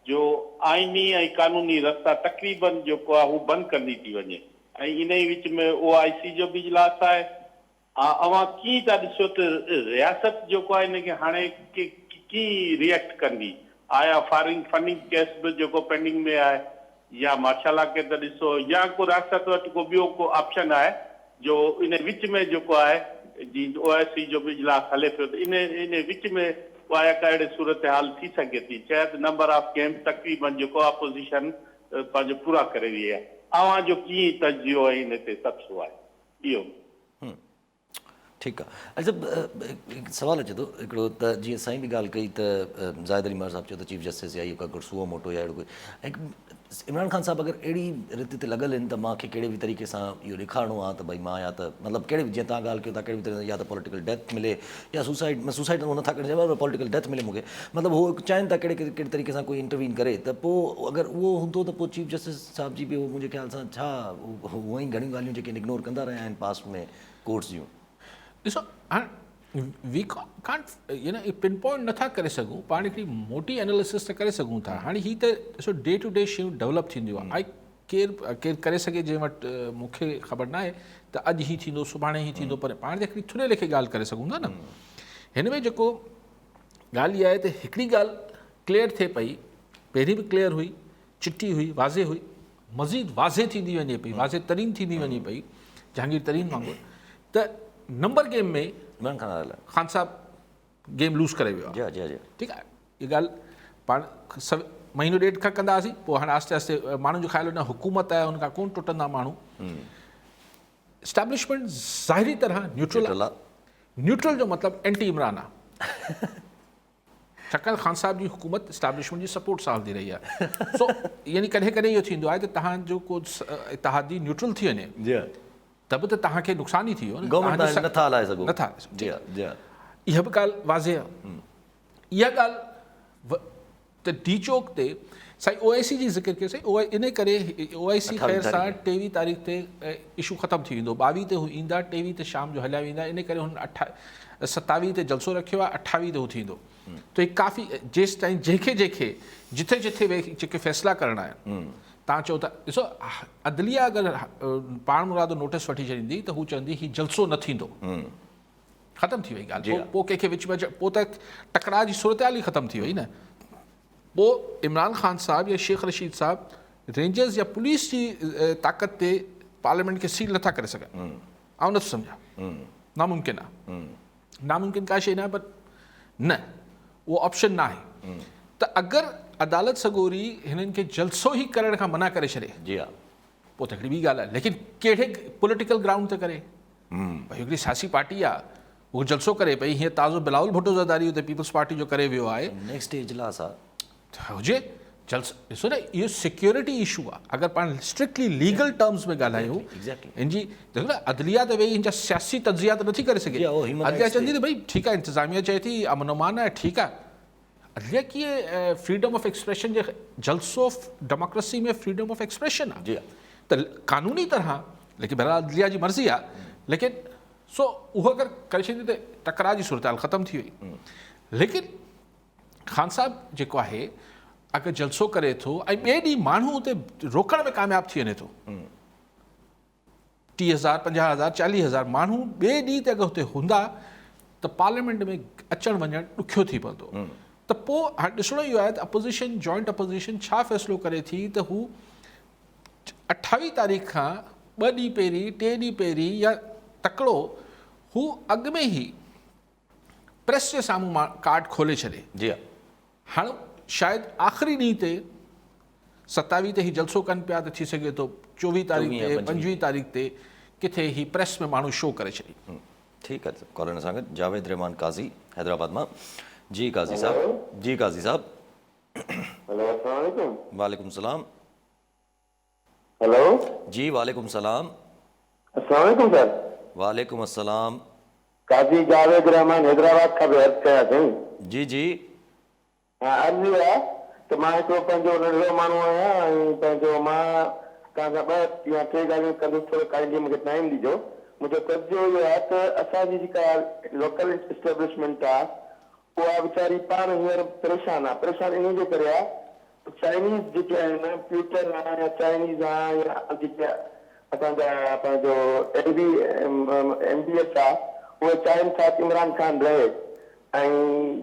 जो आइनी ऐं कानूनी रस्ता तक़रीबन जेको आहे हू बंदि कंदी थी वञे ऐं इन ई विच में OIC जो बि इजलास आहे। अवां कीअं था ॾिसो त रियासत जेको आहे इनखे हाणे कीअं रिएक्ट कंदी? आया फॉरेन फंडिंग केस बि जेको पेंडिंग में आहे या माशाल्लाह के त ॾिसो या को रियासत वटि को ॿियो को ऑप्शन आहे जो इन विच में जेको आहे जीअं OIC जो बि इजलास हले पियो त इन विच में वाया का अहिड़े सूरत हाल थी सघे थी? शायदि नंबर ऑफ गेम तक़रीबन जेको अपोज़िशन पंहिंजो पूरा करे रही आहे। अवां जो कीअं तजियो आहे इन ते सभु आहे इहो? ठीकु आहे। अच्छा सवाल अचे थो हिकिड़ो त जीअं साईं बि ॻाल्हि कई त ज़ाहिद अली मार साहब चयो त चीफ जस्टिस या इहो का सुओ मोटो या अहिड़ो कोई, इमरान ख़ान साहब अगरि अहिड़ी रीति ते लॻल आहिनि त मूंखे कहिड़े बि तरीक़े सां इहो ॾेखारिणो आहे त भई मां या त मतिलबु कहिड़े बि जीअं तव्हां ॻाल्हि कयो था कहिड़े बि तरीक़े या त पॉलिटिकल डेथ मिले या सुसाइड नथा करे सघां, पॉलिटिकल डेथ मिले मूंखे, मतिलबु उहो चाहिनि था कहिड़े तरीक़े सां कोई इंटरवीन करे त पोइ अगरि उहो हूंदो त पोइ चीफ जस्टिस साहब जी बि उहो मुंहिंजे ख़्याल सां छा उहो ई घणियूं ॻाल्हियूं जेके इग्नोर कंदा रहिया आहिनि पास्ट में कोर्ट्स जूं। ॾिसो हाणे वी कांट पिन पॉइंट नथा करे सघूं, पाण हिकिड़ी मोटी एनालिसिस त करे सघूं था। हाणे हीअ त ॾिसो डे टू डे शयूं डेवलप थींदियूं आहे, केरु करे सघे जंहिं वटि मूंखे ख़बर न आहे त अॼु हीअ थींदो सुभाणे हीअ थींदो, पर पाण त हिकिड़ी थुले लेखे ॻाल्हि करे सघूं था न। हिन में जेको ॻाल्हि इहा आहे त हिकिड़ी ॻाल्हि क्लियर थिए पई, पहिरीं बि क्लियर हुई, चिटी हुई, वाज़े हुई, मज़ीद वाज़े थींदी वञे पई, वाज़े तरीन थींदी वञे पई जहांगीर तरीन वांगुरु, त नंबर गेम में इमरान ख़ान साहब गेम लूज़ करे वियो आहे। जी जी। ठीकु आहे, इहा ॻाल्हि पाण महीनो ॾेढ खां कंदासीं, पोइ हाणे आस्ते आस्ते माण्हुनि जो ख़्यालु न हुकूमत आहे, हुन खां कोन टुटंदा माण्हू। इस्टेब्लिशमेंट ज़ाहिरी तरह न्यूट्रल आहे। न्यूट्रल जो मतिलबु एंटी इमरान आहे, छाकाणि ख़ान साहब जी हुकूमत इस्टेब्लिशमेंट जी सपोर्ट सां हलंदी रही आहे। सो यानी कॾहिं कॾहिं इहो थींदो आहे त तव्हांजो को इतिहादी न्यूट्रल थी वञे त बि त तव्हांखे नुक़सानु ई थी वियो न, नथा हलाए सघो। इहा बि ॻाल्हि वाज़े आहे। इहा ॻाल्हि त डी चौक ते साईं OIC जी ज़िक्र कयोसीं, इन करे OIC ख़ैर सां 23 तारीख़ ते इशू ख़तमु थी वेंदो, 22 ते हू ईंदा, 23 ते शाम जो हलिया वेंदा, इन करे हुन 27 ते जलसो रखियो आहे, 28 ते हू थींदो। त ही काफ़ी जेसि ताईं जंहिंखे जिथे जिथे जेके फ़ैसिला करणा आहिनि, तव्हां चओ था, ॾिसो अदलिया अगरि पाण मुरादो नोटिस वठी छॾींदी त हू चवंदी ही जलसो न थींदो, ख़तमु थी वई ॻाल्हि। पोइ कंहिंखे विच में पोइ त टकराव जी सूरत हाल ई ख़तमु थी वई न। पोइ इमरान ख़ान साहब या शेख रशीद साहब रेंजर्स या पुलिस जी ताक़त ते पार्लियामेंट खे सील नथा करे सघनि। आउं नथो सम्झां, नामुमकिन आहे, नामुमकिन का शइ न आहे, पर न उहो ऑप्शन न आहे। त अगरि अदालत सॻोरी हिननि खे जलसो ई करण खां मना करे छॾे, पोइ त हिकिड़ी ॿी ॻाल्हि आहे, लेकिन कहिड़े पॉलिटिकल ग्राउंड ते करे? भई हिकिड़ी सियासी पार्टी आहे, उहो जलसो करे पई, हीअं ताज़ो बिलावल भुट्टो ज़रदारी हुते पीपल्स पार्टी जो करे वियो आहे, नेक्स्ट इजलास आहे हुजे जलसो। ॾिसो न, इहो सिक्योरिटी इशू आहे। अगरि पाण स्ट्रिक्टली लीगल टर्म्स में ॻाल्हायूं, हिनजी ॾिसो न, अदलिया त वेही हिन जा सियासी तजिया त नथी करे सघे। अदलिया चवंदी त भई ठीकु आहे, इंतिज़ामिया चए थी अमन अमान आहे, ठीकु आहे। अदलिया कीअं फ्रीडम ऑफ एक्सप्रेशन जे जलसो डेमोक्रेसी में फ्रीडम ऑफ एक्सप्रेशन आहे त कानूनी तरह, लेकिन बहरहाल अदलिया जी मर्ज़ी आहे, लेकिन सो उहो अगरि करे छॾी त टकराव जी सूरत हाल ख़तमु थी वई। लेकिन ख़ान साहब जेको आहे अगरि जलसो करे थो ऐं ॿिए ॾींहुं माण्हू उते रोकण में कामयाबु थी वञे थो, 30,000 50,000 40,000 माण्हू ॿिए ॾींहुं ते अगरि हुते हूंदा त पार्लियामेंट में अचणु वञणु ॾुखियो थी पवंदो। त पोइ हाणे ॾिसणो इहो आहे त अपोज़िशन, जॉइंट अपोज़िशन छा फ़ैसिलो करे थी त हू 28 तारीख़ खां 2 ॾींहं पहिरीं 3 ॾींहं पहिरीं या तकिड़ो हू अॻु में ई प्रेस जे साम्हूं कार्ड खोले छॾे। हाणे शायदि आख़िरी ॾींहं ते 27 ते ही जलसो कनि पिया, त थी सघे थो 24 तारीख़ ते 25 तारीख़ ते किथे ही प्रेस में माण्हू शो करे छॾी। ठीकु आहे, कॉलर सां गॾु जावेद रहमान काज़ी हैदराबाद मां। जी काज़ी साहब, जी काज़ी साहब। हेलो, अस्सलाम वालेकुम। वालेकुम सलाम। हेलो जी, वालेकुम सलाम। अस्सलाम वालेकुम सर। वालेकुम अस्सलाम। काजी जावेद रहमान हैदराबाद खां बि अर्ज़ु कयां थी। जी जी। हा, अर्ज़ु आहे त मां हिकिड़ो पंहिंजो नंढड़ो माण्हू आहियां ऐं पंहिंजो मां तव्हां सां 2 या 3 ॻाल्हियूं कंदुसि, थोरो काइंडली मूंखे टाइम ॾिजो। मुंहिंजो तर्जो इहो आहे त असांजी जेका लोकल इस्टेब्लिशमेंट आहे उहा वीचारी पाण हींअर परेशान आहे। परेशान इन जे करे आहे चाइनीज़ जेके आहिनि, ट्विटर आहे या चाइनीज़ आहे या जेके असांजा पंहिंजो MBS आहे, उहे चाहिनि था त इमरान ख़ान रहे। ऐं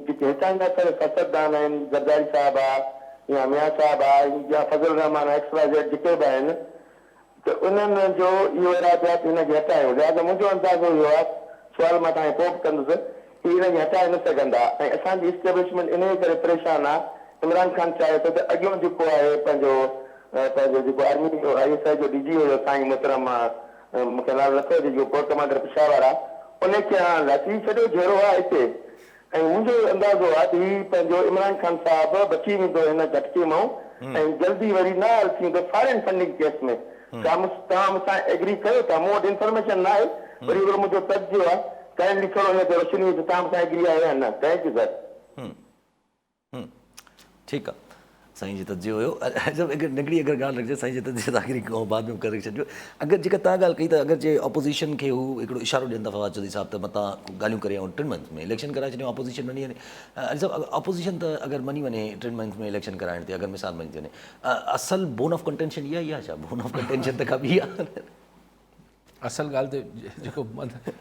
जेके हितां जा सियासतदान आहिनि, ज़रदारी साहिबु आहे या मियां साहिबु आहे या फज़ल रहमान XYZ जेके बि आहिनि, त उन्हनि जो इहो इरादो आहे त हिनखे हटायूं। लिहाज़ा मुंहिंजो अंदाज़ो इहो आहे, सुवाल मां तव्हांखे पोइ बि कंदुसि, कि हिनखे हटाए न सघंदा। ऐं असांजी इस्टेब्लिशमेंट इन करे परेशान आहे, इमरान ख़ान चाहे थो त अॻियों जेको आहे पंहिंजो जेको आर्मी ISI जो DG हुयो साईं मुहतरम, मूंखे नालो नथो अचे, जेको कोर्ट कमांडर पेशावर आहे, उनखे लथी छॾियो जहिड़ो आहे हिते। ऐं मुंहिंजो अंदाज़ो आहे त हीउ पंहिंजो इमरान ख़ान साहिबु बची वेंदो हिन झटके मां ऐं जल्दी वरी न हल थींदो फॉरेन फंडिंग केस में। तव्हां मूंसां एग्री कयो था? मूं वटि इंफॉर्मेशन न आहे, वरी हिकिड़ो मुंहिंजो तर्जो आहे, काइंडली थोरो हिन ते रोशनी त तव्हां मूंसां एग्री आहियो या न? Thank U sir. ठीकु आहे, साईं जी तजियो हुयो। जब नंढड़ी अगरि ॻाल्हि रखिजे, साईं जी तजियो त आख़िरी बाद में करे छॾियो। अगरि जेका तव्हां ॻाल्हि कई त अगरि जे अपोज़िशन खे हू हिकिड़ो इशारो ॾियनि था फवाद चौधरी साहिब त मतां ॻाल्हियूं करे ऐं 3 मंथ में इलेक्शन कराए छॾियो, अपोज़िशन मञी वञे। अपोज़िशन त अगरि मञी वञे 3 मंथ में इलेक्शन कराइण ते, अगरि मिसाल मञी थी वञे, असल बोन ऑफ कंटेंशन इहा ई आहे छा? बोन ऑफ कंटेंशन त का ॿी आहे? असल ॻाल्हि ते जेको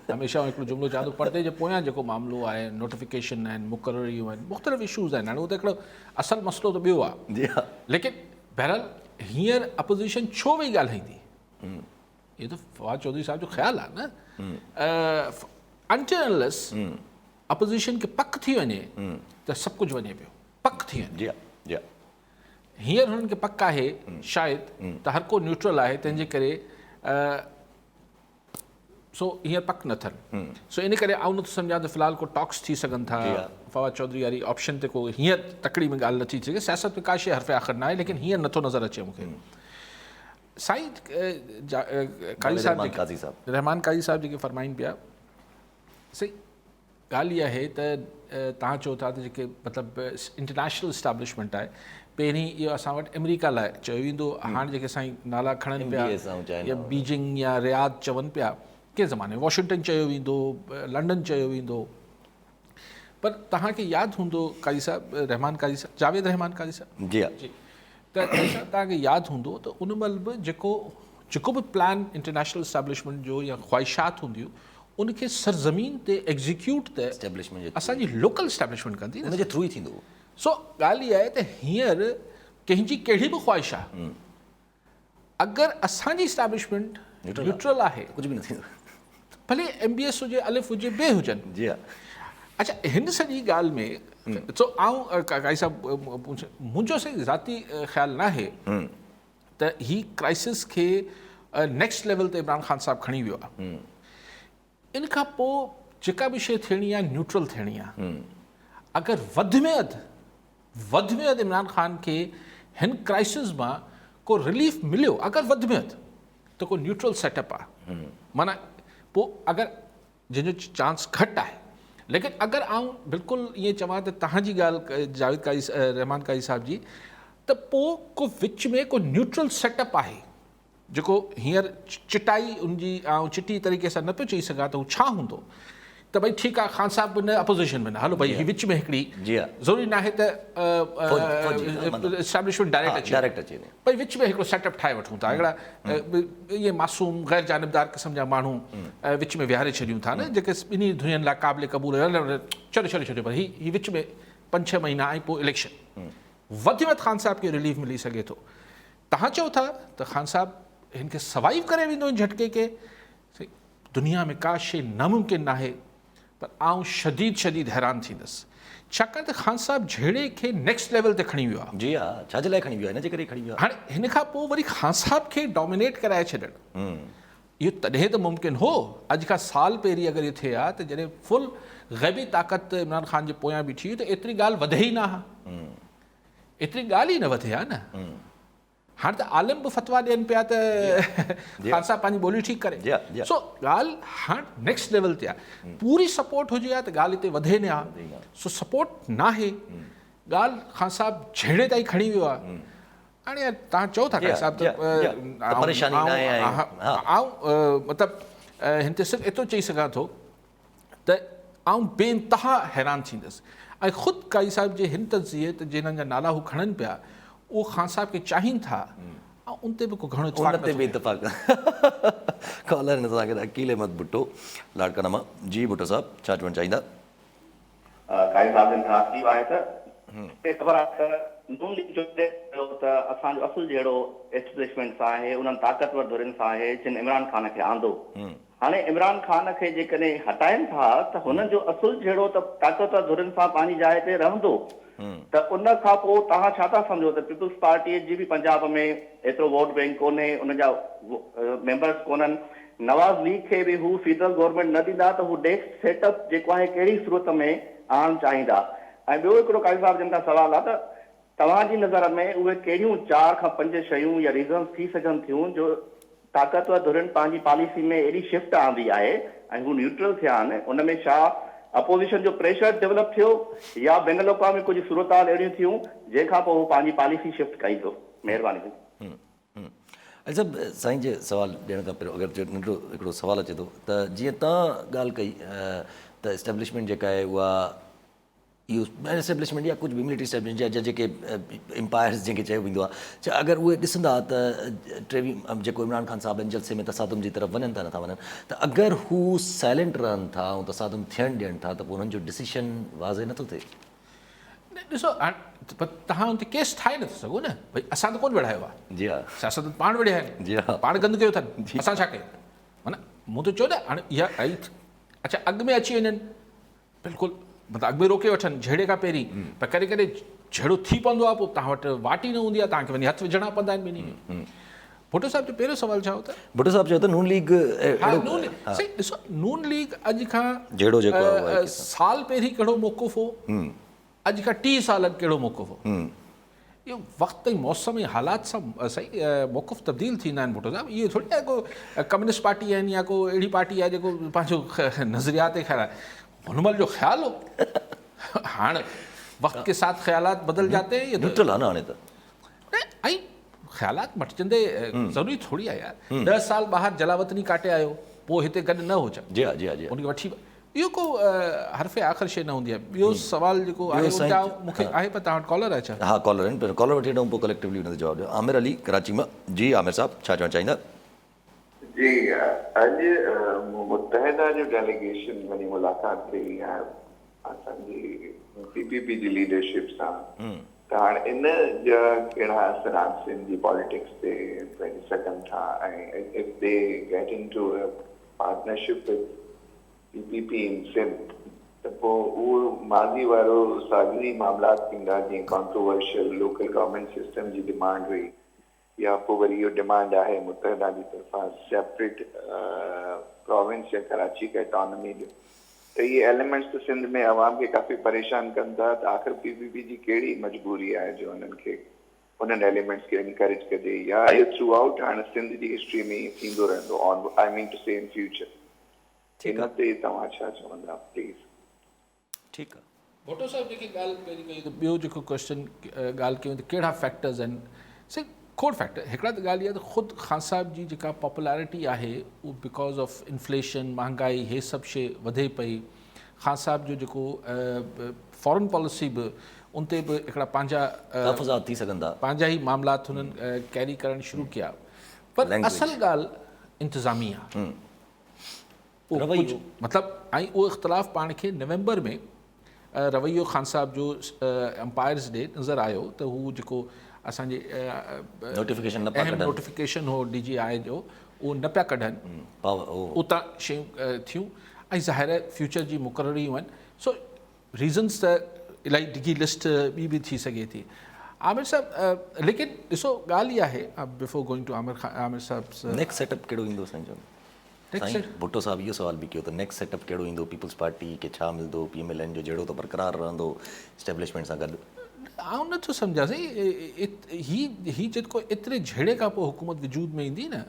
हमेशह हिकिड़ो जुमिलो चवंदो, पर्दे जे पोयां जेको मामिलो आहे, नोटिफिकेशन आहिनि, मुक़ररियूं आहिनि, मुख़्तलिफ़ इशूज़ आहिनि। हाणे उहो त हिकिड़ो असल मसइलो त ॿियो आहे। जी हा। लेकिन बहरहाल हींअर अपोज़िशन छो वेही ॻाल्हाईंदी, इहो त फवाद चौधरी साहिब जो ख़्यालु आहे न। अनटिल अनलेस अपोज़िशन खे पक थी वञे त सभु कुझु वञे पियो, पक थी वञे। जी हा, जी हा। हींअर हुननि खे पक आहे शायदि त हर को न्यूट्रल आहे, तंहिंजे करे सो हींअर पक न थियनि। सो इन करे आउं नथो सम्झां त फ़िलहाल को टॉक्स थी सघनि था फवाद चौधरी वारी ऑप्शन ते को हींअर तकड़ी में ॻाल्हि नथी थी सघे। सियासत में का शइ हर्फ़ आख़िर न आहे, लेकिन हींअर नथो नज़र अचे मूंखे। साईं काज़ी साहिब रहमान काज़ी साहिब जेके फ़रमाइनि पिया, सही ॻाल्हि इहा आहे त तव्हां चओ था त जेके मतिलबु इंटरनेशनल इस्टेब्लिशमेंट आहे, पहिरीं इहो असां वटि अमेरिका लाइ चयो वेंदो, हाणे जेके साईं नाला खणनि पिया या बीजिंग या रियाद चवनि पिया, कंहिं ज़माने वॉशिंगटन चयो वेंदो, लंडन चयो वेंदो। पर तव्हांखे यादि हूंदो काज़ी साहिब, रहमान काज़ी साहिब, जावेद रहमान काज़ी साहिब जी जी, त तव्हांखे यादि हूंदो त उन महिल बि जेको बि प्लान इंटरनेशनल इस्टेब्लिशमेंट जो या ख़्वाहिशात हूंदियूं, उनखे सरज़मीन ते एग्ज़ीक्यूट त एस्टेब्लिशमेंट असांजी लोकल इस्टेब्लिशमेंट कंदी न। उनजे थ्रू ई थींदो। सो ॻाल्हि इहा आहे त हींअर कंहिंजी कहिड़ी बि ख़्वाहिश आहे, अगरि असांजी इस्टेब्लिशमेंट न्यूट्रल आहे, कुझु बि न थींदो, भले MBS हुजे, अलिफ हुजे, ॿिए हुजनि। जी हा। अच्छा, हिन सॼी ॻाल्हि में सो आउं काई साहिब मुंहिंजो सही ज़ाती ख़्यालु न आहे त ही क्राइसिस खे नेक्स्ट लेवल ते इमरान ख़ान साहिबु खणी वियो आहे। इन खां पोइ जेका बि शइ थियणी आहे न्यूट्रल थियणी आहे। अगरि वधि में वधि इमरान ख़ान खे हिन क्राइसिस मां को रिलीफ मिलियो, अगरि वधि में वधि त को न्यूट्रल सेटअप आहे, माना पोइ अगरि जंहिंजो चांस घटि आहे। लेकिन अगरि आउं बिल्कुलु ईअं चवां त तव्हांजी ॻाल्हि जावेद काज़ी रहमान काज़ी साहिब जी, त पोइ को विच में को न्यूट्रल सेटअप आहे जेको हींअर चिटाई उनजी आउं चिटी तरीक़े सां न पियो चई सघां त हू छा हूंदो, त भई ठीकु आहे ख़ान साहिब न अपोज़िशन में न, हलो भई विच में हिकिड़ी ज़रूरी न आहे त इस्टेब्लिशमेंट डायरेक्ट अचे, भई विच में हिकिड़ो सेटअप ठाहे वठूं था। हिकिड़ा इहे मासूम गैर जानबदार क़िस्म जा माण्हू विच में विहारे छॾियूं था न, जेके ॿिन्ही धुयनि लाइ क़ाबिल क़बूल, छॾियो पर ही विच में 5-6 महीना ऐं पोइ इलेक्शन, वधि में वधि ख़ान साहिब खे रिलीफ मिली सघे थो। तव्हां चओ था त ख़ान साहिब हिन खे सर्वाइव करे वेंदो हिन झटके खे, दुनिया में का शइ नामुमकिन न आहे, पर आउं शदीद हैरान थींदुसि, छाकाणि त ख़ान साहिब जहिड़े खे नेक्स्ट लेवल ते खणी वियो आहे। जी हा, छाजे लाइ खणी वियो आहे, हिन जे करे खणी वियो आहे। हाणे हिन खां पोइ वरी ख़ान साहिब खे डोमिनेट कराए छॾणु, इहो तॾहिं त मुमकिन हो। अॼु खां साल पहिरीं अगरि इहो थिए हा त जॾहिं फुल ग़ैबी ताक़त इमरान ख़ान जे पोयां बीठी हुई, त एतिरी ॻाल्हि वधे ई न हा, एतिरी ॻाल्हि ई न वधे हा न। हाणे त आलिम बि फतवा ॾियनि पिया त ख़ान साहिब पंहिंजी ॿोली ठीकु करे। सो ॻाल्हि हाणे नेक्स्ट लेवल ते आहे, पूरी सपोर्ट हुजे हा त ॻाल्हि हिते वधे न हा। सो सपोर्ट न आहे, ॻाल्हि ख़ान साहिब जहिड़े ताईं खणी वियो आहे। हाणे तव्हां चओ था साहिब त परेशानी न आहे, आउं मतिलबु हिन ते सिर्फ़ु एतिरो चई सघां थो त आउं बेइंतहा हैरान थींदुसि। ऐं ख़ुदि काई साहिब जे हिन तज़िये त जिन्हनि जा नाला हू खणनि पिया, उहो ख़ान साहिब खे चाहिनि था, ऐं उन ते बि को घणो इतफ़ाक़ कॉलर हिन सां अकील अहमद भुट्टो लाड़काना मां। जी भुट्टो साहिब, छा चवणु चाहींदा? काई साहिब इंतज़ार आहे त ख़बर आहे त नून लीग जो त असांजो असुल जहिड़ो एस्टेब्लिशमेंट सां आहे, उन्हनि ताक़तवर धुरियुनि सां आहे जिन इमरान ख़ान खे आंदो। हाणे इमरान ख़ान खे जेकॾहिं हटाइनि था त हुननि जो असुल जहिड़ो त ताक़तवर धुरियुनि सां पंहिंजी जाइ ते रहंदो, त उन खां पोइ तव्हां छा था सम्झो त पीपुल्स पार्टी जी बि पंजाब में एतिरो वोट बैंक कोन्हे, उनजा मेंबर्स कोन्हनि, नवाज़ लीग खे बि हू फेडरल गवर्नमेंट न ॾींदा त हू नेक्स्ट सेटअप जेको आहे कहिड़ी सूरत में आणणु चाहींदा। ऐं ॿियो हिकिड़ो काई साहिब जिन खां सवाल आहे त तव्हांजी नज़र में उहे कहिड़ियूं 4 खां 5 शयूं या रीज़न्स थी सघनि थियूं जो ताक़तवर धुरियुनि पंहिंजी पॉलिसी में एॾी शिफ्ट आंदी आहे ऐं हू न्यूट्रल थिया आहिनि? उन में छा अपोज़िशन जो प्रेशर डेवलप थियो या बैन अल-अक़वामी कुझु सूरताल अहिड़ियूं थियूं जंहिंखां पोइ हू पंहिंजी पॉलिसी शिफ्ट कई थो? महिरबानी कई। अच्छा, साईं जे सवाल ॾियण खां पहिरियों अगरि नंढो हिकिड़ो सवाल अचे थो त जीअं तव्हां ॻाल्हि कई त इस्टेब्लिशमेंट जेका आहे उहा इहो एस्टेब्लिशमेंट या कुझु बि मिलिटरी इस्टेब्लिशमेंट या जेके एम्पायर्स जंहिंखे चयो वेंदो आहे, छा अगरि उहे ॾिसंदा त टेवी जेको इमरान ख़ान साहिब हिन जलसे में तसादुम जी तरफ़ वञनि था नथा वञनि, त अगरि हू साइलेंट रहनि था ऐं तसादुम थियणु ॾियनि था, त पोइ हुननि जो डिसीशन वाज़े नथो थिए? ॾिसो, तव्हां हुन ते केस ठाहे नथा सघो न, भई असां त कोन विढ़ायो आहे। जी हा, सियासत पाण विढ़िया आहिनि, जी हा, पाण गंद कयो अथनि, असां छा कयूं? माना मूं त चयो न हाणे इहा आई, अच्छा अॻु में अची वञनि, बिल्कुलु मतिलबु अॻु में रोके वठनि जहिड़े खां पहिरीं, पर करे करे जहिड़ो थी पवंदो आहे पोइ तव्हां वटि वाट ई न हूंदी आहे, तव्हांखे वञी हथ विझणा पवंदा आहिनि ॿिन्ही में। भुट्टो साहिब जो पहिरियों सुवाल छा हो त? भुट्टो साहब चयो त नून लीग हा, नून सही ॾिसो, नून लीग अॼु खां जहिड़ो जेको आहे उहो आहे साल पहिरीं कहिड़ो मौक़ुफ़ हो, अॼु खां 30 साल अॻु कहिड़ो मौक़ुफ़ हो। इहो वक़्तु ऐं मौसम ऐं हालात सां सही मौक़ुफ़ तब्दील थींदा आहिनि भुट्टो साहिब। इहो थोरी आहे को कम्युनिस्ट पार्टी आहिनि या को अहिड़ी पार्टी आहे जेको पंहिंजो नज़रियात ते ख़ैरु आहे, हुन महिल जो ख़्यालु हो। हाणे वक़्त के साथ ख़्यालात बदल जाते हैं, ये न्यूट्रल आहे न हाणे त। ऐं ख़्यालात मटिजंदे ज़रूरी थोरी आहे यार। 10 साल ॿाहिरि जलावतनी काटे आयो, पोइ हिते गॾु न हुजनि, जी हा जी हा जी हा। उनखे वठी इहो को हर्फ़े आख़िर शइ न हूंदी आहे। ॿियो सवाल जेको आहे मूंखे आहे पर तव्हां वटि कॉलर आहे छा? हा कॉलर आहिनि, पर कॉलर वठी वठूं पोइ कलेक्टिवली हुन ते जवाबु ॾियो। आमिर अली कराची मां। जी आमिर साहब छा चवणु चाहींदा? जी अॼु मुतहदा जो डेलीगेशन वञी मुलाक़ात कई आहे असांजी PPP जी लीडरशिप सां, त हाणे इन जा कहिड़ा असरात सिंध जी पॉलिटिक्स ते पइजी सघनि था, ऐं if they get into a partnership with PPP इन सिंध त पोइ उहो माज़ी वारो साॻी मामलात थींदा जीअं कॉन्ट्रोवर्शियल लोकल गवर्नमेंट सिस्टम जी डिमांड हुई, या पोइ वरी इहो डिमांड आहे मुतहदा जी तरफ़ां सेपरेट प्रोविंस या कराची खे ऑटोनॉमी ॾियो। त इहे एलिमेंट्स त सिंध में अवाम खे काफ़ी परेशान कनि था, त आख़िर PPP जी कहिड़ी मजबूरी आहे जो उन्हनि खे उन्हनि एलिमेंट्स खे इनकरेज कजे, या इहो थ्रू आउट हाणे सिंध जी हिस्ट्री में थींदो रहंदो ऑन आई मीन टू से इन फ्यूचर। इन ते तव्हां छा चवंदा प्लीज़? ठीकु आहे। भुट्टो साहिब जेकी ॻाल्हि पहिरीं कई त ॿियो जेको क्वेश्चन ॻाल्हि कयूं त कहिड़ा फैक्टर्स आहिनि, से खोड़ फैक्टर। हिकिड़ा त ॻाल्हि इहा त ख़ुदि ख़ान साहिब जी जेका पॉपुलैरिटी आहे उहो बिकॉज ऑफ इन्फ्लेशन महांगाई हे सभु शइ वधे पई। ख़ान साहिब जो जेको फॉरेन पॉलिसी बि उन ते बि हिकिड़ा पंहिंजा तहफ़ुज़ात थी सघनि था, पंहिंजा ई मामलात हुननि कैरी करणु शुरू कया। पर असल ॻाल्हि इंतिज़ामिया रवैयो मतिलबु, ऐं उहो इख़्तिलाफ़ पाण खे नवंबर में रवैयो ख़ान साहिब जो एम्पायर्स डे नज़र आयो त हू जेको असांजे नोटिफिकेशन हो DGI जो उहो न पिया कढनि, उतां शयूं थियूं ऐं ज़ाहिर फ्यूचर जी मुक़ररियूं आहिनि। सो रीज़न्स त इलाही डिघी लिस्ट ॿी बि थी सघे थी। आमिर साहिब लेकिन ॾिसो ॻाल्हि इहा आहे, बिफोर गोइंग टू आमिर साहिब नेक्स्ट सेटअप कहिड़ो ईंदो साईं? भुट्टो साहब इहो सवाल बि कयो त नेक्स्ट सेटअप कहिड़ो ईंदो, पीपल्स पार्टी खे छा मिलंदो, PMLN जो जहिड़ो त बरक़रार रहंदो स्टैब्लिशमेंट सां गॾु? आउं नथो सम्झां साईं, ही जेको एतिरे झेड़े खां पोइ हुकूमत वजूद में ईंदी न,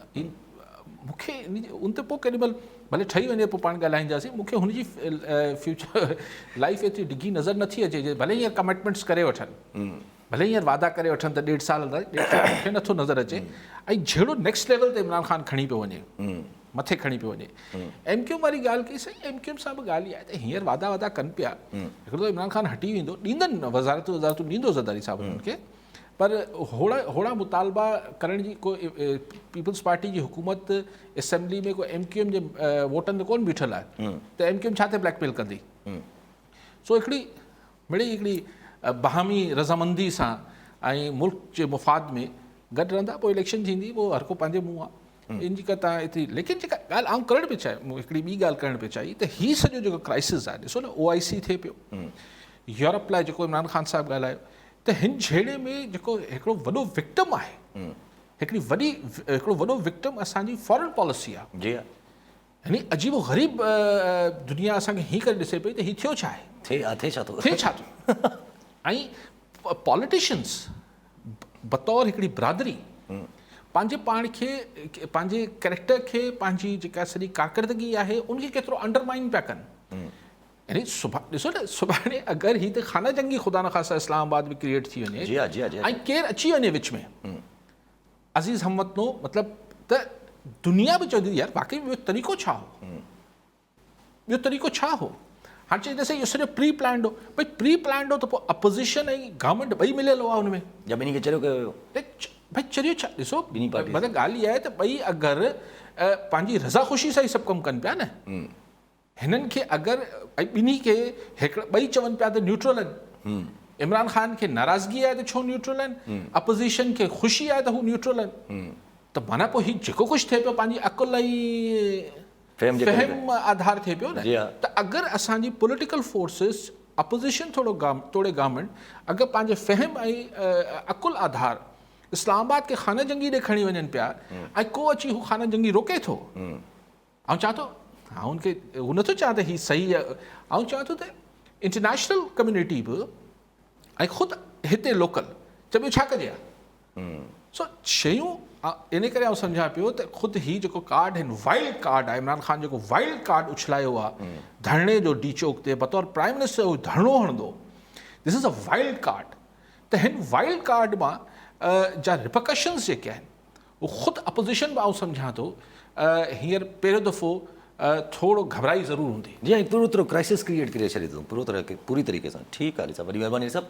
मूंखे उन ते पोइ केॾी महिल भले ठही वञे पोइ पाण ॻाल्हाईंदासीं, मूंखे हुनजी फ्यूचर लाइफ एतिरी डिघी नज़र नथी अचे। भले हींअर कमिटमेंट्स करे वठनि, भले हींअर वादा करे वठनि त 1.5 साल मूंखे नथो नज़र अचे। ऐं जहिड़ो नेक्स्ट लेवल ते इमरान ख़ान खणी पियो वञे, मथे खणी पियो वञे। MQM वारी ॻाल्हि कई साईं, MQM सां बि ॻाल्हि इहा आहे त हींअर वादा कनि पिया, हिकिड़ो त इमरान ख़ान हटी वेंदो, ॾींदनि वज़ारतूं ॾींदो ज़रदारी साहिब हुननि खे, पर होड़ा मुतालबा करण जी को पीपल्स पार्टी जी हुकूमत असेंबली में को MQM जे वोटनि ते कोन बीठल आहे, त MQM छा ते ब्लैकमेल कंदी? सो हिकिड़ी बहामी रज़ामंदी सां ऐं मुल्क जे मुफ़ाद में गॾु रहंदा, पोइ इलेक्शन थींदी, पोइ हर को पंहिंजे मुंहुं आहे। इन जी का तव्हां एतिरी, लेकिन जेका ॻाल्हि आउं करणु पियो चाहियां, हिकिड़ी ॿी ॻाल्हि करणु पियो चाहियां त हीउ सॼो जेको क्राइसिस आहे, ॾिसो न OIC थिए पियो, यूरोप लाइ जेको इमरान ख़ान साहिबु ॻाल्हायो, त हिन झेड़े में जेको हिकिड़ो वॾो विक्टिम आहे, हिकिड़ो वॾो विक्टिम असांजी फॉरेन पॉलिसी आहे। जी हा, यानी अजीबो ग़रीब दुनिया असांखे हीअं करे ॾिसे पई त हीउ थियो छा आहे, थिए छा थो। ऐं पॉलिटिशियंस बतौर हिकिड़ी बिरादरी पंहिंजे पाण खे, पंहिंजे कैरेक्टर खे, पंहिंजी जेका सॼी कारकर्दगी आहे उनखे केतिरो अंडरमाइन पिया कनि। यानी ॾिसो न, सुभाणे अगरि हीअ त खाना जंगी ख़ुदा न ख़ासा इस्लामाबाद में क्रिएट थी वञे ऐं केरु अची वञे विच में अज़ीज़ हमवतनो, मतिलबु त दुनिया बि चवंदी यार वाकई ॿियो तरीक़ो छा हो, हाणे चईंदासीं इहो सॼो प्री प्लान्ड हो। भई प्री प्लान्ड हो त पोइ अपोज़िशन ऐं गवर्नमेंट ॿई मिलियल हुआ हुन में, या ॿिन्ही खे चरियो कयो वियो? भाई चरियो छा, ॾिसो मतिलबु ॻाल्हि इहा आहे त ॿई अगरि पंहिंजी रज़ा ख़ुशी सां ई सभु कमु कनि पिया न, हिननि खे अगरि ॿिन्ही खे ॿई चवनि पिया त न्यूट्रल आहिनि, इमरान ख़ान खे नाराज़गी आहे त छो न्यूट्रल आहिनि, अपोज़िशन खे ख़ुशी आहे त हू न्यूट्रल आहिनि, त माना पोइ हीउ जेको कुझु थिए पियो पंहिंजी अकुल ऐं फहम आधार थिए पियो न। त अगरि असांजी पॉलिटिकल फोर्सिस अपोज़िशन तोड़े गवर्नमेंट अगरि पंहिंजे फ़हम ऐं अकुल आधार इस्लामाबाद खे खाना जंगी ॾे खणी वञनि पिया ऐं को अची हू खाना जंगी रोके थो, ऐं चवां थो ऐं हुनखे हू नथो चवां त हीउ सही आहे, ऐं चवां थो त इंटरनेशनल कम्युनिटी बि ऐं ख़ुदि हिते लोकल चए पियो छा कजे आहे। सो शयूं इन करे आउं सम्झां पियो त ख़ुदि हीउ जेको कार्ड आहिनि वाइल्ड कार्ड आहे, इमरान ख़ान जेको वाइल्ड कार्ड उछलायो आहे धरणे जो डी चौक ते बतौर प्राइम मिनिस्टर हू धरणो हणंदो, this is a wild card. त हिन वाइल्ड कार्ड मां जा रिपकशन्स जेके आहिनि उहो ख़ुदि अपोज़िशन बि आउं सम्झां थो हींअर पहिरियों दफ़ो थोरो घबराई ज़रूरु हूंदी। जी हाँ, पूरो तरह क्राइसिस क्रिएट करे छॾे थो पूरी तरीक़े सां। ठीकु आहे साहब, वॾी महिरबानी साहब।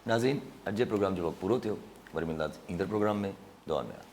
नाज़रीन, अॼु जे प्रोग्राम जो वक़्तु पूरो थियो, वरी मिलंदासीं ईंदड़ प्रोग्राम में। दुआ में।